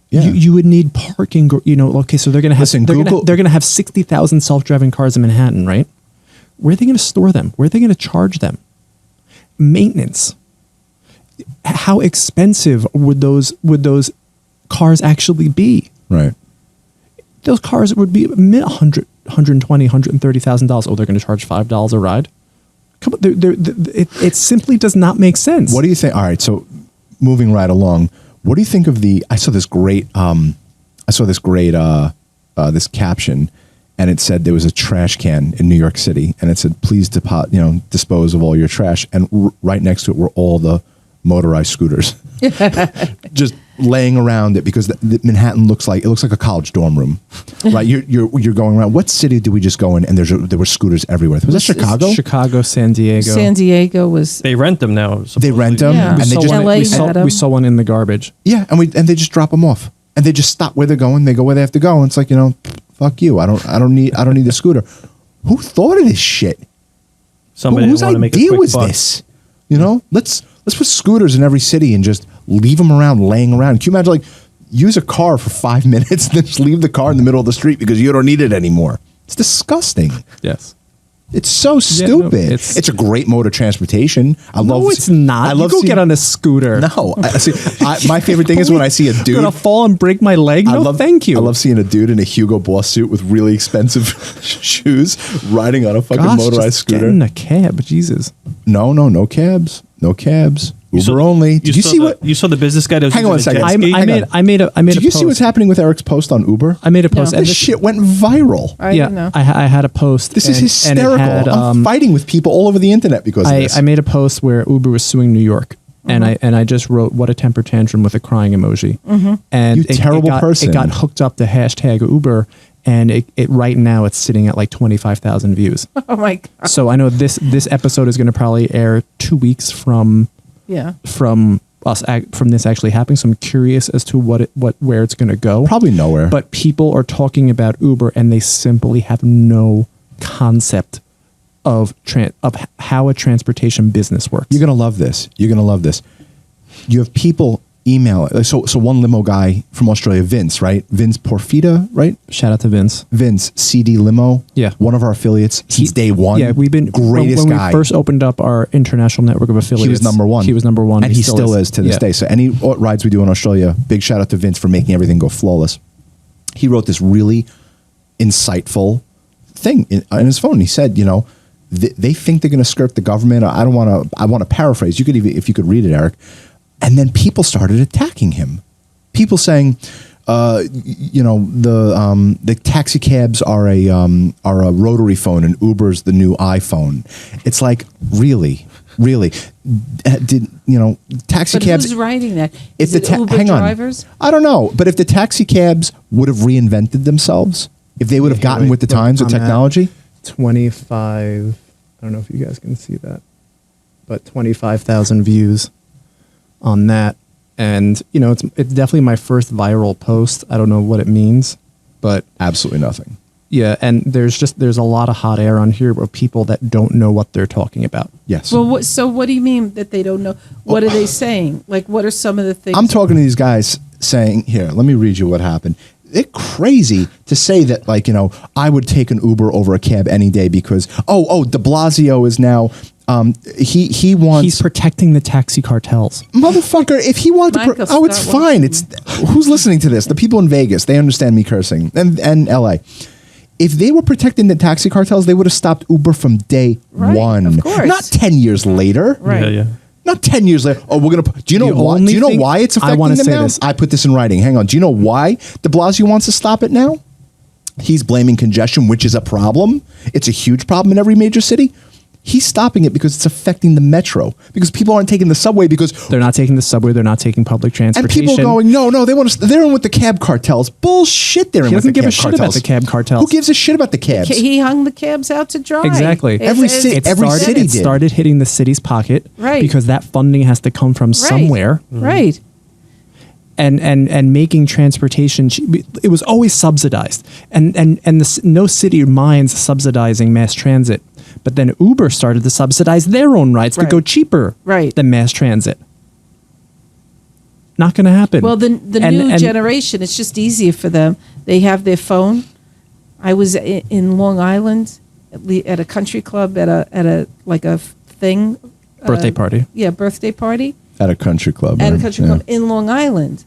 Yeah. You would need parking. Okay, so they're going to have Listen, they're Google- going to have 60,000 self-driving cars in Manhattan, right? Where are they going to store them? Where are they going to charge them? Maintenance. How expensive would those cars actually be? Right. Those cars would be $120,000, $130,000. Oh, they're going to charge $5 a ride. Come on, it simply does not make sense. What do you think? All right. So moving right along, what do you think of I saw this great this caption, and it said there was a trash can in New York City, and it said, please dispose of all your trash. And right next to it were all the motorized scooters just laying around it, because the Manhattan looks like a college dorm room, right? You're going around. What city did we just go in? And there were scooters everywhere. Was that Chicago? Chicago, San Diego. San Diego was. They rent them now. They rent them, Yeah. and they just LA had 'em. we saw one in the garbage. yeah, and they just drop them off, and they just stop where they're going. They go where they have to go, and it's like, fuck you. I don't need the scooter. Who thought of this shit? Somebody Whose didn't want to make a idea quick was buck. this? Let's put scooters in every city and just leave them around, laying around. Can you imagine, use a car for 5 minutes and then just leave the car in the middle of the street because you don't need it anymore? It's disgusting. Yes. It's so stupid. It's a great mode of transportation. It's not. I love you go get on a scooter. No, my favorite thing is when I see a dude. I'm gonna fall and break my leg. Thank you. I love seeing a dude in a Hugo Boss suit with really expensive shoes riding on a fucking motorized just get scooter. in a cab. Jesus. No cabs. Uber only. Did you see what? You saw the business guy that was Hang on using a a second. jet ski? I made a Did you post. see what's happening with Eric's post on Uber? I made a post. No. And This shit went viral. I don't know. I had a post. This is and it hysterical. had, I'm fighting with people all over the internet because of this. I made a post where Uber was suing New York, and I just wrote "what a temper tantrum" with a crying emoji. And You terrible person. It got hooked up to hashtag Uber, and it right now it's sitting at like 25,000 views. Oh my God. So I know this episode is going to probably air 2 weeks from Yeah. from this actually happening. So I'm curious as to where it's going to go. Probably nowhere. But people are talking about Uber and they simply have no concept of how a transportation business works. You're going to love this. You're going to love this. You have people email it. So one limo guy from Australia, Vince, right? Vince Porfita, right? Shout out to Vince. Vince, CD Limo. Yeah. One of our affiliates since day one. Yeah, we've been greatest when guy. we first opened up our international network of affiliates. He was number one. He was number one. And he still is to this day. So any rides we do in Australia, big shout out to Vince for making everything go flawless. He wrote this really insightful thing in his phone. He said, they think they're going to skirt the government. I want to paraphrase. You could even, if you could read it, Eric. And then people started attacking him. People saying, the taxi cabs are a rotary phone and Uber's the new iPhone. It's like, really? Taxi but cabs. Who's writing that? If Is it Uber hang on, drivers? I don't know. But if the taxi cabs would have reinvented themselves, if they would have gotten with the times with technology, 25. I don't know if you guys can see that, but 25,000 views on that. And, it's definitely my first viral post. I don't know what it means, but absolutely nothing. Yeah. And there's a lot of hot air on here of people that don't know what they're talking about. Yes. Well, what do you mean that they don't know? What are they saying? Like, what are some of the things? I'm talking to these guys saying, here, let me read you what happened. They're crazy to say that, I would take an Uber over a cab any day because, de Blasio is now, he wants... He's protecting the taxi cartels. Motherfucker, if he wanted to... it's fine. Who's listening to this? The people in Vegas, they understand me cursing. And LA. If they were protecting the taxi cartels, they would have stopped Uber from day one. Of course. Not 10 years later. Right. Yeah. Not 10 years later. Oh, we're going to... Do you know why? Do you know why it's affecting them now? I put this in writing. Hang on. Do you know why de Blasio wants to stop it now? He's blaming congestion, which is a problem. It's a huge problem in every major city. He's stopping it because it's affecting the metro. Because people aren't taking the subway because... They're not taking the subway. They're not taking public transportation. And people going, no, they want to... They're in with the cab cartels. Bullshit, they're in with the cab cartels. He doesn't give a shit about the cab cartels. Who gives a shit about the cabs? He hung the cabs out to dry. Exactly. Every city It started hitting the city's pocket. Right. Because that funding has to come from somewhere. Right. And making transportation, it was always subsidized. And no city minds subsidizing mass transit. But then Uber started to subsidize their own rides to go cheaper than mass transit. Not going to happen. Well, the new generation, it's just easier for them. They have their phone. I was in Long Island at a country club at a thing. Birthday party. Yeah, birthday party. At a country club. At a country club in Long Island.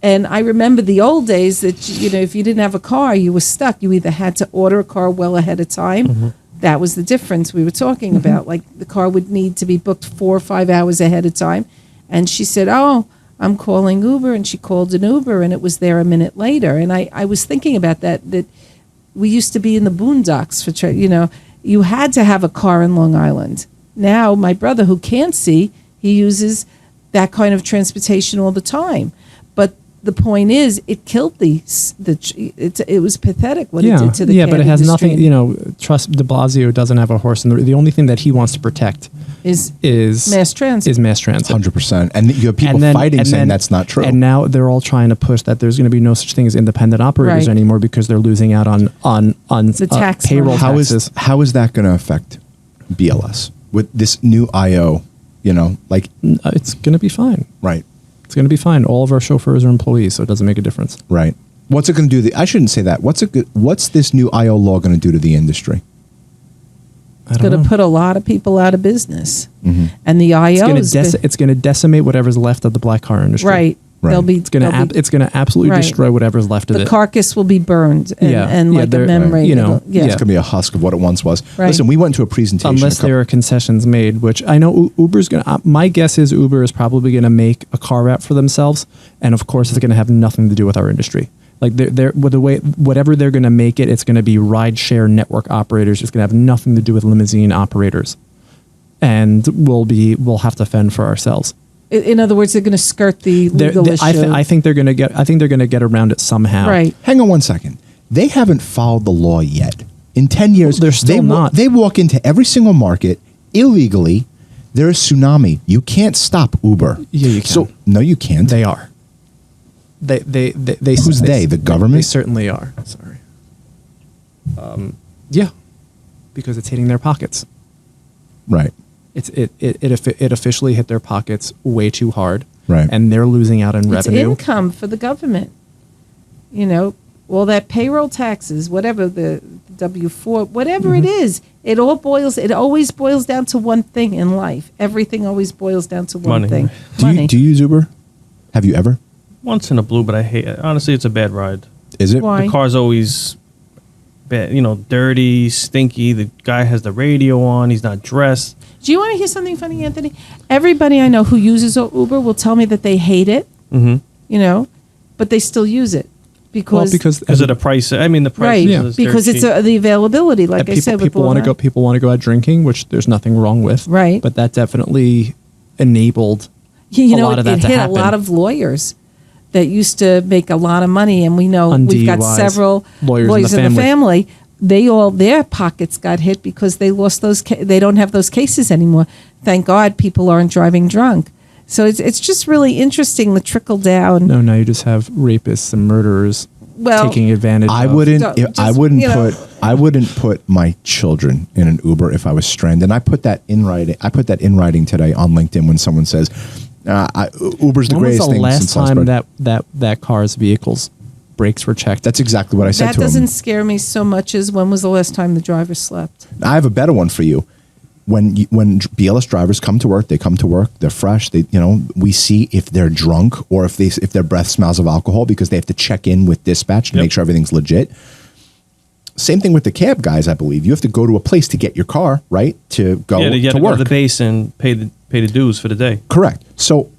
And I remember the old days that, if you didn't have a car, you were stuck. You either had to order a car well ahead of time. Mm-hmm. That was the difference we were talking about. Like, the car would need to be booked 4 or 5 hours ahead of time. And she said, I'm calling Uber. And she called an Uber, and it was there a minute later. And I was thinking about that we used to be in the boondocks for, you had to have a car in Long Island. Now, my brother, who can't see, he uses that kind of transportation all the time. But the point is, it killed it was pathetic what it did to the cab but it has industry. nothing. Trust de Blasio doesn't have a horse, and the only thing that he wants to protect is mass transit. 100%. And you have people fighting saying that's not true. And now they're all trying to push that there's going to be no such thing as independent operators anymore because they're losing out on the tax payroll taxes. How is that going to affect BLS with this new IO? It's going to be fine. Right. It's going to be fine. All of our chauffeurs are employees, so it doesn't make a difference. Right. What's it going to do? I shouldn't say that. What's this new IO law going to do to the industry? It's going to put a lot of people out of business. Mm-hmm. And the IOs... It's going to decimate whatever's left of the black car industry. Right. It's going to absolutely destroy whatever's left of it. The carcass will be burned and like a memory. It's going to be a husk of what it once was. Right. Listen, we went to a presentation. Unless there are concessions made, which I know Uber's going to... my guess is Uber is probably going to make a car route for themselves. And of course, it's going to have nothing to do with our industry. Like whatever they're going to make it, it's going to be rideshare network operators. It's going to have nothing to do with limousine operators. And we'll have to fend for ourselves. In other words, they're going to skirt the legal issue. I think they're going to get around it somehow. Right. Hang on one second. They haven't followed the law yet. In 10 years, they're still not. They walk into every single market illegally. There's tsunami. You can't stop Uber. Yeah, you can. So no, you can't. They are. They Who's they? The government? They certainly are. Sorry. Yeah, because it's hitting their pockets. Right. It officially hit their pockets way too hard. Right. And they're losing out on It's revenue. income for the government. You know, well, that payroll taxes, whatever the W-4, whatever it is, it always boils down to one thing in life. Everything always boils down to one Money. thing. Do you use Uber? Have you ever? Once in a blue, but I hate it. Honestly, it's a bad ride. Is it? Why? The car's always bad, dirty, stinky. The guy has the radio on. He's not dressed. Do you want to hear something funny, Anthony? Everybody I know who uses Uber will tell me that they hate it, but they still use it. Because Because of the price. I mean, the price right, is because dirt it's cheap. the availability, like I said. people want to go. People want to go out drinking, which there's nothing wrong with. Right. But that definitely enabled a lot of that it to hit happen. a lot of lawyers that used to make a lot of money, and we know On we've got DUIs, several lawyers in the family. Their pockets got hit because they lost those. They don't have those cases anymore. Thank God, people aren't driving drunk. So it's just really interesting the trickle down. No, now you just have rapists and murderers Well, taking advantage. I of. wouldn't. Just, I wouldn't put my children in an Uber if I was stranded. And I put that in writing. I put that in writing today on LinkedIn when someone says, "Uber's the When was greatest the thing last since time sliced bread." that car's vehicles brakes were checked? That's exactly what I said that to him. doesn't scare me so much as when was the last time the driver slept? I have a better one for you. When BLS drivers come to work, they come to work, they're fresh. We see if they're drunk or if their breath smells of alcohol because they have to check in with dispatch to make sure everything's legit. Same thing with the cab guys, I believe. You have to go to a place to get your car, right? To go you to gotta work. go to the base and pay the dues for the day. Correct. So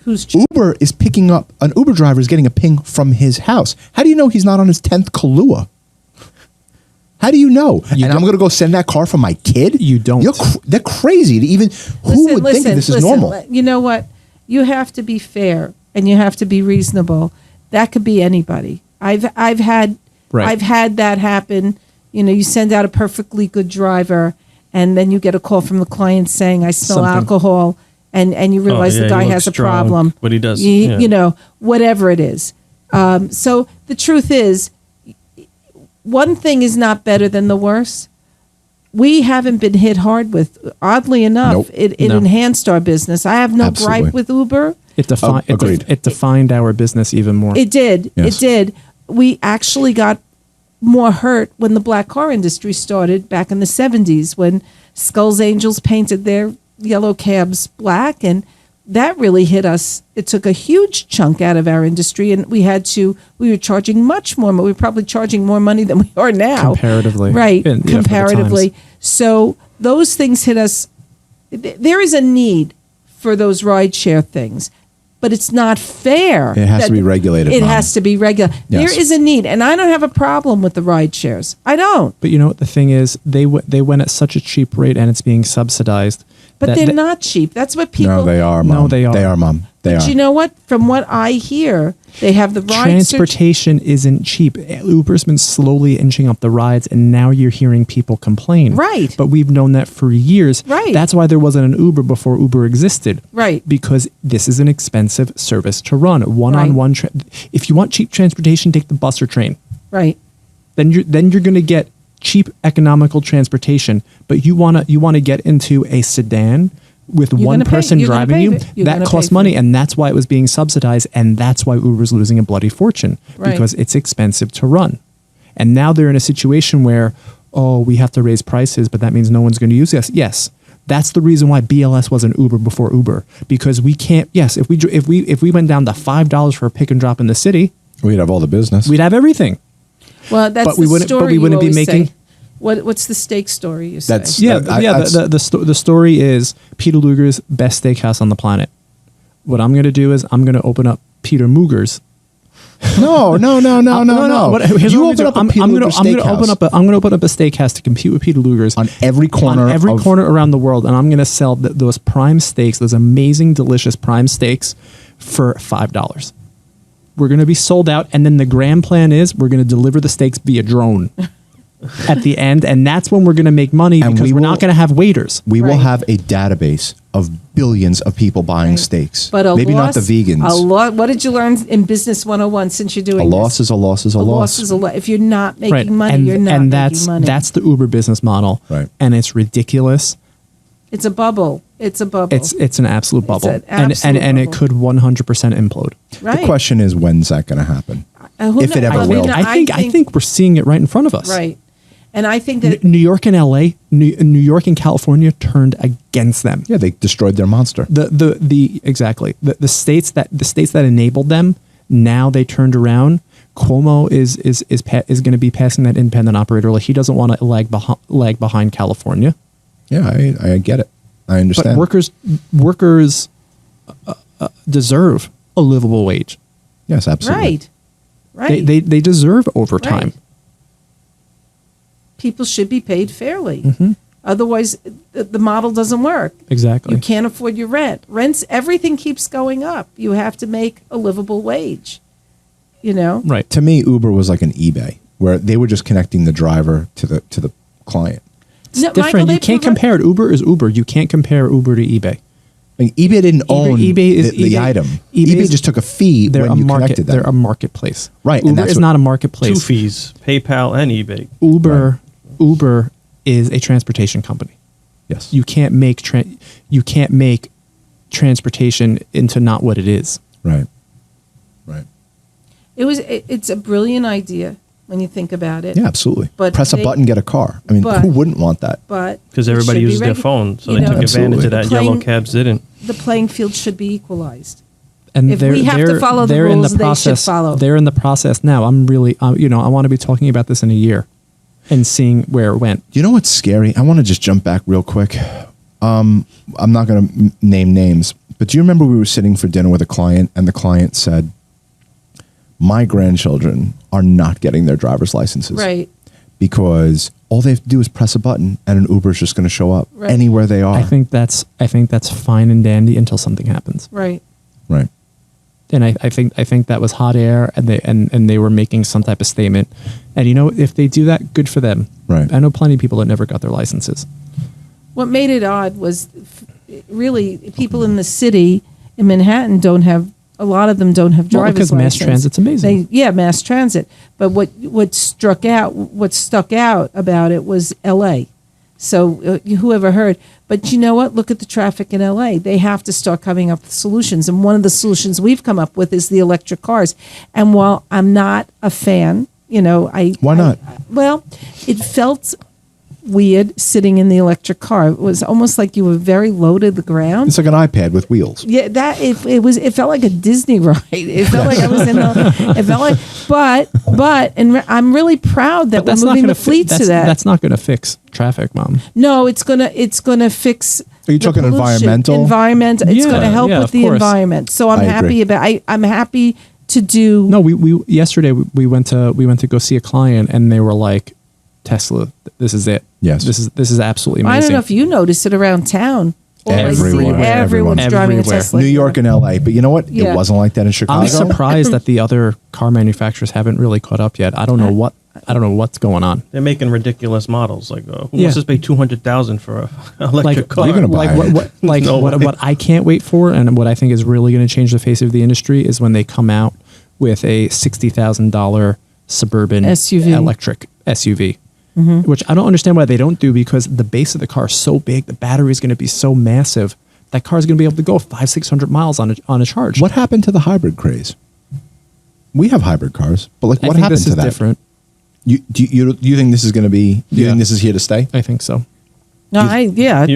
Who's Uber is picking up, an Uber driver is getting a ping from his house. How do you know he's not on his 10th Kahlua? How do you know? I'm going to go send that car for my kid? You don't. They're crazy. To even who would think this is normal? You know what? You have to be fair and you have to be reasonable. That could be anybody. I've had that happen. You send out a perfectly good driver, and then you get a call from the client saying, "I smell alcohol," and you realize the guy has a problem. But he does. Whatever it is. So the truth is, one thing is not better than the worst. We haven't been hit hard with. Oddly enough, Nope. it enhanced our business. I have no Absolutely. gripe with Uber. Agreed. It defined our business even more. It did. Yes. It did. We actually got more hurt when the black car industry started back in the 70s when Skulls Angels painted their yellow cabs black, and that really hit us. It took a huge chunk out of our industry, and we were charging much more. We were probably charging more money than we are now. Comparatively. Right, For the comparatively. times. So those things hit us. There is a need for those rideshare things, but it's not fair. It has to be regulated, It Mom. has to be regulated. Yes. There is a need, and I don't have a problem with the ride shares. I don't. But you know what the thing is? They went at such a cheap rate, and it's being subsidized. But they're not cheap. That's what people. No, they are, Mom. No, they are. They are, Mom. They But are. you know what? From what I hear, they have the rides. Transportation isn't cheap. Uber's been slowly inching up the rides, and now you're hearing people complain. Right. But we've known that for years. Right. That's why there wasn't an Uber before Uber existed. Right. Because this is an expensive service to run. One-on-one. If you want cheap transportation, take the bus or train. Right. Then you're going to get cheap economical transportation. But you want to get into a sedan with You're one gonna pay- person you're gonna driving pay you, for it. You're that gonna costs pay for money, it. and that's why it was being subsidized, and that's why Uber's losing a bloody fortune, Right. because it's expensive to run. And now they're in a situation where, we have to raise prices, but that means no one's going to use us. Yes, that's the reason why BLS wasn't Uber before Uber, because we can't. Yes, if we went down to $5 for a pick and drop in the city, We'd have all the business. we'd have everything. Well, that's But we the wouldn't- but story we wouldn't you be always making- say. What's the steak story you say? That's- Yeah, that's- the story is Peter Luger's best steakhouse on the planet. What I'm going to do is I'm going to open up Peter Mooger's. No. Here's You what open up a I'm Peter Luger's going to steakhouse open up a steakhouse to compete with Peter Luger's on every corner. on every of- corner around the world, and I'm going to sell those prime steaks, those amazing, delicious prime steaks, for $5. We're going to be sold out, and then the grand plan is we're going to deliver the steaks via drone. at the end, and that's when we're going to make money And because we we're will- not going to have waiters. We will Right. have a database of billions of people buying steaks. But a Maybe loss, not the vegans. A lot. What did you learn in Business 101 since you're doing A loss this? is a loss is a A loss. loss is a loss. If you're not making money, and, you're not and making money. that's the Uber business model, Right. and it's ridiculous. It's a bubble. It's a bubble. It's an absolute bubble, an and absolute and it bubble. could 100% implode. right. The question is, when's that going to happen? If it ever I will. think, I think we're seeing it right in front of us. right. And I think that New York and LA, New York and California turned against them. Yeah, they destroyed their monster. Exactly the states that enabled them, now they turned around. Cuomo is going to be passing that independent operator. Like, he doesn't want to lag behind California. Yeah, I get it. I But understand. workers deserve a livable wage. Yes, absolutely. right. They deserve overtime. Right. People should be paid fairly. Mm-hmm. Otherwise, the model doesn't work. Exactly. You can't afford your rent. Rents, everything keeps going up. You have to make a livable wage. You know? Right. To me, Uber was like an eBay where they were just connecting the driver to the client. It's No, different. Michael, You can't compare it. Uber is Uber. You can't compare Uber to eBay. I mean, eBay didn't own the item. eBay eBay is- just took a fee They're when a you market. connected them. They're a marketplace. Right, and Uber that's is what- not a Two marketplace. fees: PayPal and eBay. Uber is a transportation company. Yes. You can't make transportation into not what it is. Right. Right. It's a brilliant idea when you think about it. Yeah, absolutely. But Press a they- button, get a car. I mean, but- who wouldn't want that? But Because it everybody should be uses their regu- phone, so you they know, took advantage of that. the Yellow playing- cabs didn't. The playing field should be equalized. And If we have to follow the they're in rules, they should process, follow. They're in the process now. I'm really, I want to be talking about this in a year and seeing where it went. You know what's scary? I want to just jump back real quick. I'm not going to name names, but do you remember we were sitting for dinner with a client and the client said, my grandchildren are not getting their driver's licenses. Right. Because all they have to do is press a button and an Uber is just going to show up Right. anywhere they are. I think that's fine and dandy until something happens. Right. Right. And I think that was hot air, and they were making some type of statement. And if they do that, good for them. Right. I know plenty of people that never got their licenses. What made it odd was really people in the city in Manhattan don't have. A lot of them don't have Well, driver's because mass license. transit's amazing. Mass transit. But what stuck out about it was L.A. So whoever heard. But you know what? Look at the traffic in L.A. They have to start coming up with solutions. And one of the solutions we've come up with is the electric cars. And while I'm not a fan, Why not? Well, it felt weird sitting in the electric car. It was almost like you were very low to the ground. It's like an iPad with wheels. Yeah, it felt like a Disney ride. It felt like I was in it felt like, and I'm really proud that we're moving the fleet to that. That's not going to fix traffic, Mom. No, it's gonna fix. Are you the talking pollution. environmental? Environment. It's Yeah, gonna help yeah, with of the course. environment. So I'm I happy agree. I'm happy to do. No, we yesterday we went to go see a client, and they were like, Tesla, this is it. Yes. This is absolutely amazing. I don't know if you notice it around town. All I see, Everywhere. everyone's driving a Everywhere. Tesla. New York and LA. But you know what? Yeah. It wasn't like that in Chicago. I'm surprised that the other car manufacturers haven't really caught up yet. I don't know what's going on. They're making ridiculous models. Like, who Yeah. wants to pay $200,000 for an electric car? You're gonna buy like it. No way. what I can't wait for, and what I think is really going to change the face of the industry, is when they come out with a $60,000 suburban SUV. electric SUV. Which I don't understand why they don't do, because the base of the car is so big, the battery is going to be so massive, that car is going to be able to go 500-600 miles on a charge. What happened to the hybrid craze? We have hybrid cars, but like, I what think happened this to is that? different. Do you think this is going to be? Do you Yeah. think this is here to stay? I think so. No, You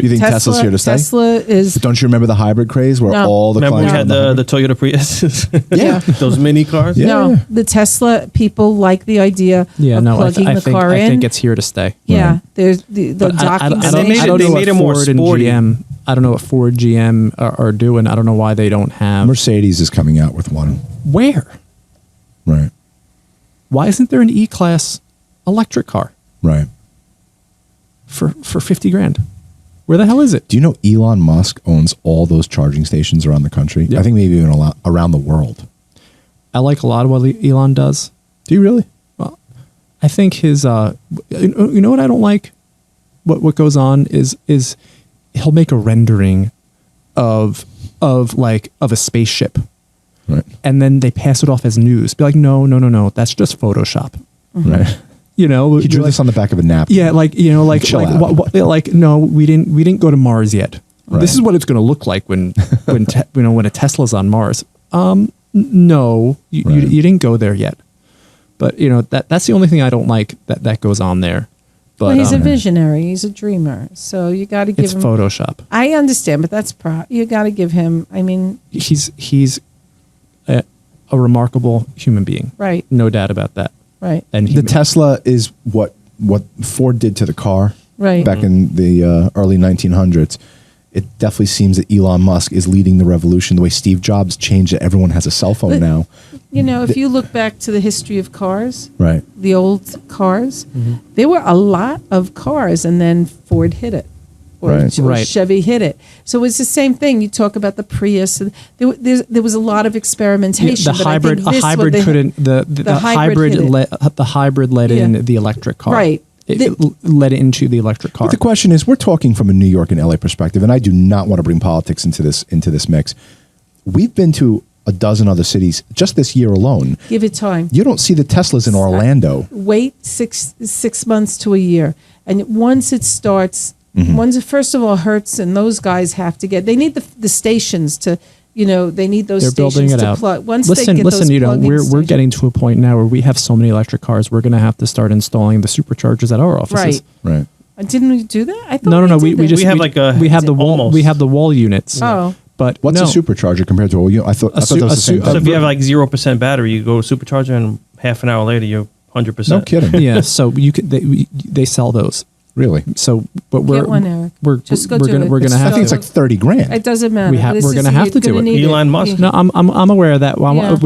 think Tesla's here to stay? Tesla is. Don't you remember the hybrid craze where No. all the Remember we clients had were the Toyota Priuses? Yeah. Those mini cars? Yeah. No, the Tesla people like the idea Yeah, of no, plugging the car I in. think it's here to stay. Yeah, Right. there's the But docking they station. made it- I don't they know made what it more Ford and sporty. GM. I don't know what Ford, GM are doing. I don't know why they don't have. Mercedes is coming out with one. Where? Right. Why isn't there an E-Class electric car Right. for $50,000? Where the hell is it? Do you know Elon Musk owns all those charging stations around the country? Yep. I think maybe even around the world. I like a lot of what Elon does. Do you really? Well, I think his you know what I don't like? What goes on is he'll make a rendering of a spaceship. Right. And then they pass it off as news. Be like, no, that's just Photoshop. Right. You know, He drew like, this on the back of a napkin. yeah, Chill out. like no, we didn't go to Mars yet. Right. This is what it's going to look like when when a Tesla's on Mars. No, you didn't go there yet. But you know that's the only thing I don't like that goes on there. But Well, he's a visionary. He's a dreamer. So you got to give it's him. Photoshop. I understand, but that's you got to give him. I mean, He's a remarkable human being. right, No doubt about that. right, And The Tesla is what Ford did to the car right. back in the early 1900s. It definitely seems that Elon Musk is leading the revolution the way Steve Jobs changed it. Everyone has a cell phone But- now. You know, if you look back to the history of cars, Right. the old cars, there were a lot of cars, and then Ford hit it, or, Right. or Right. Chevy hit it. So it's the same thing. You talk about the Prius. And there was a lot of experimentation. the but I hybrid, think a this, what hybrid they- couldn't. The hybrid hit it. the hybrid led Yeah. in the electric car. Right. It led into the electric car. But the question is, we're talking from a New York and LA perspective, and I do not want to bring politics into this mix. We've been to a dozen other cities just this year alone. Give it time. You don't see the Teslas in Orlando. Wait 6 months to a year, and once it starts, once it first of all Hertz and those guys have to get. They need the stations to. You know, they need those They're stations building it to out. plug. Once Listen, they get those you know, plug-in we're stations- getting to a point now where we have so many electric cars. We're going to have to start installing the superchargers at our offices. Right. Right. Didn't we do that? I thought No. did We that. just We have like a- we have the wall almost. we have the wall units. Oh. But What's no, a supercharger compared to I thought that was the same So thing. if you have like 0% battery, you go to supercharger, and half an hour later you're 100%. No kidding. Yeah, so you could they sell those. Really? So, but Get one, Eric. we're Just go we're do gonna it. we're gonna I have think it's to. like 30 grand. It doesn't matter. We have- This we're is- gonna have you're to do gonna it. need Elon Musk? No, I'm aware of that. Yeah.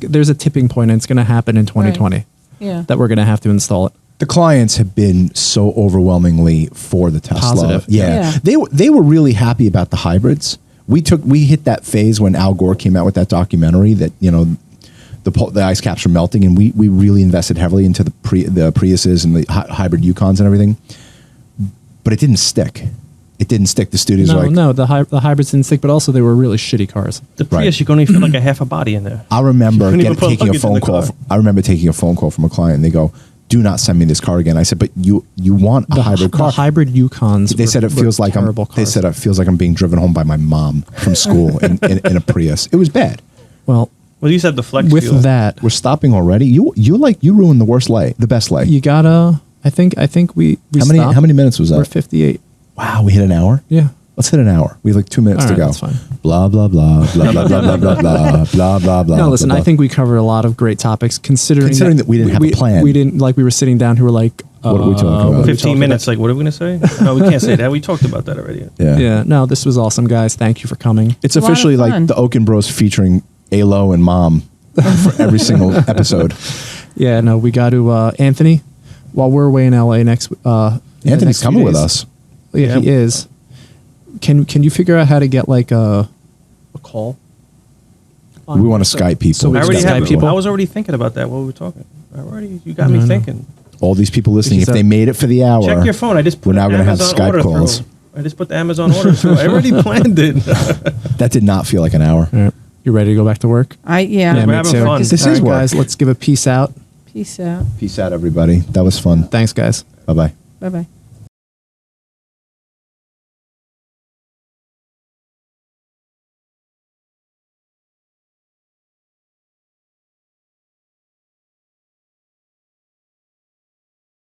There's a tipping point, and it's going to happen in 2020 Yeah. that we're going to have to install it. The clients have been so overwhelmingly for the Tesla. Positive. Yeah. Yeah. They were really happy about the hybrids. We hit that phase when Al Gore came out with that documentary that, you know, the ice caps were melting, and we really invested heavily into the Priuses and the hybrid Yukons and everything. But it didn't stick. It didn't stick. The studios were like, The hybrids didn't stick, but also they were really shitty cars. The Prius, Right. you can only fit like a half a body in there. I remember You couldn't even put taking a luggage in phone the call. car. I remember taking a phone call from a client, and they go, "Do not send me this car again." I said, "But you want a hybrid car?" The hybrid Yukons. They said it were feels like terrible They cars. said it feels like I'm being driven home by my mom from school in a Prius. It was bad. Well, Well, you used to have the flex with fuel. that, We're stopping already. You ruined the best lay. you gotta. I think we stopped. How many minutes was We're that? 58. Wow, we hit an hour. Yeah. Let's hit an hour. We have like 2 minutes All to right, go. that's fine. Blah blah blah blah blah blah blah blah blah blah blah blah. No, listen. blah, I think we covered a lot of great topics. Considering that we didn't have a plan. We didn't like. We were sitting down. Who were like, What are we talking about? what are we 15 talking minutes. about? Like, what are we going to say? No, we can't say that. We talked about that already. Yeah. Yeah. No, this was awesome, guys. Thank you for coming. It's A lot of officially like fun. the Okon Bros featuring Alo and Mom for every single episode. Yeah. No, we got to Anthony. While we're away in LA next. Anthony's next few coming with days. us. Yeah, he is. Can you figure out how to get like a call? We want to Skype people. So we I just already Skype have. people? I was already thinking about that while we were talking. You got me No, no. thinking. All these people listening, Because if they made it for the hour, Check your phone. I just put we're now an going to have Amazon Skype order calls. through. I just put the Amazon order through. I already planned it. That did not feel like an hour. All right. You ready to go back to work? Yeah. me We're having too. fun. This All is right, work. guys. Let's give a peace out. Peace out. Peace out, everybody. That was fun. Thanks, guys. Bye bye. Bye bye.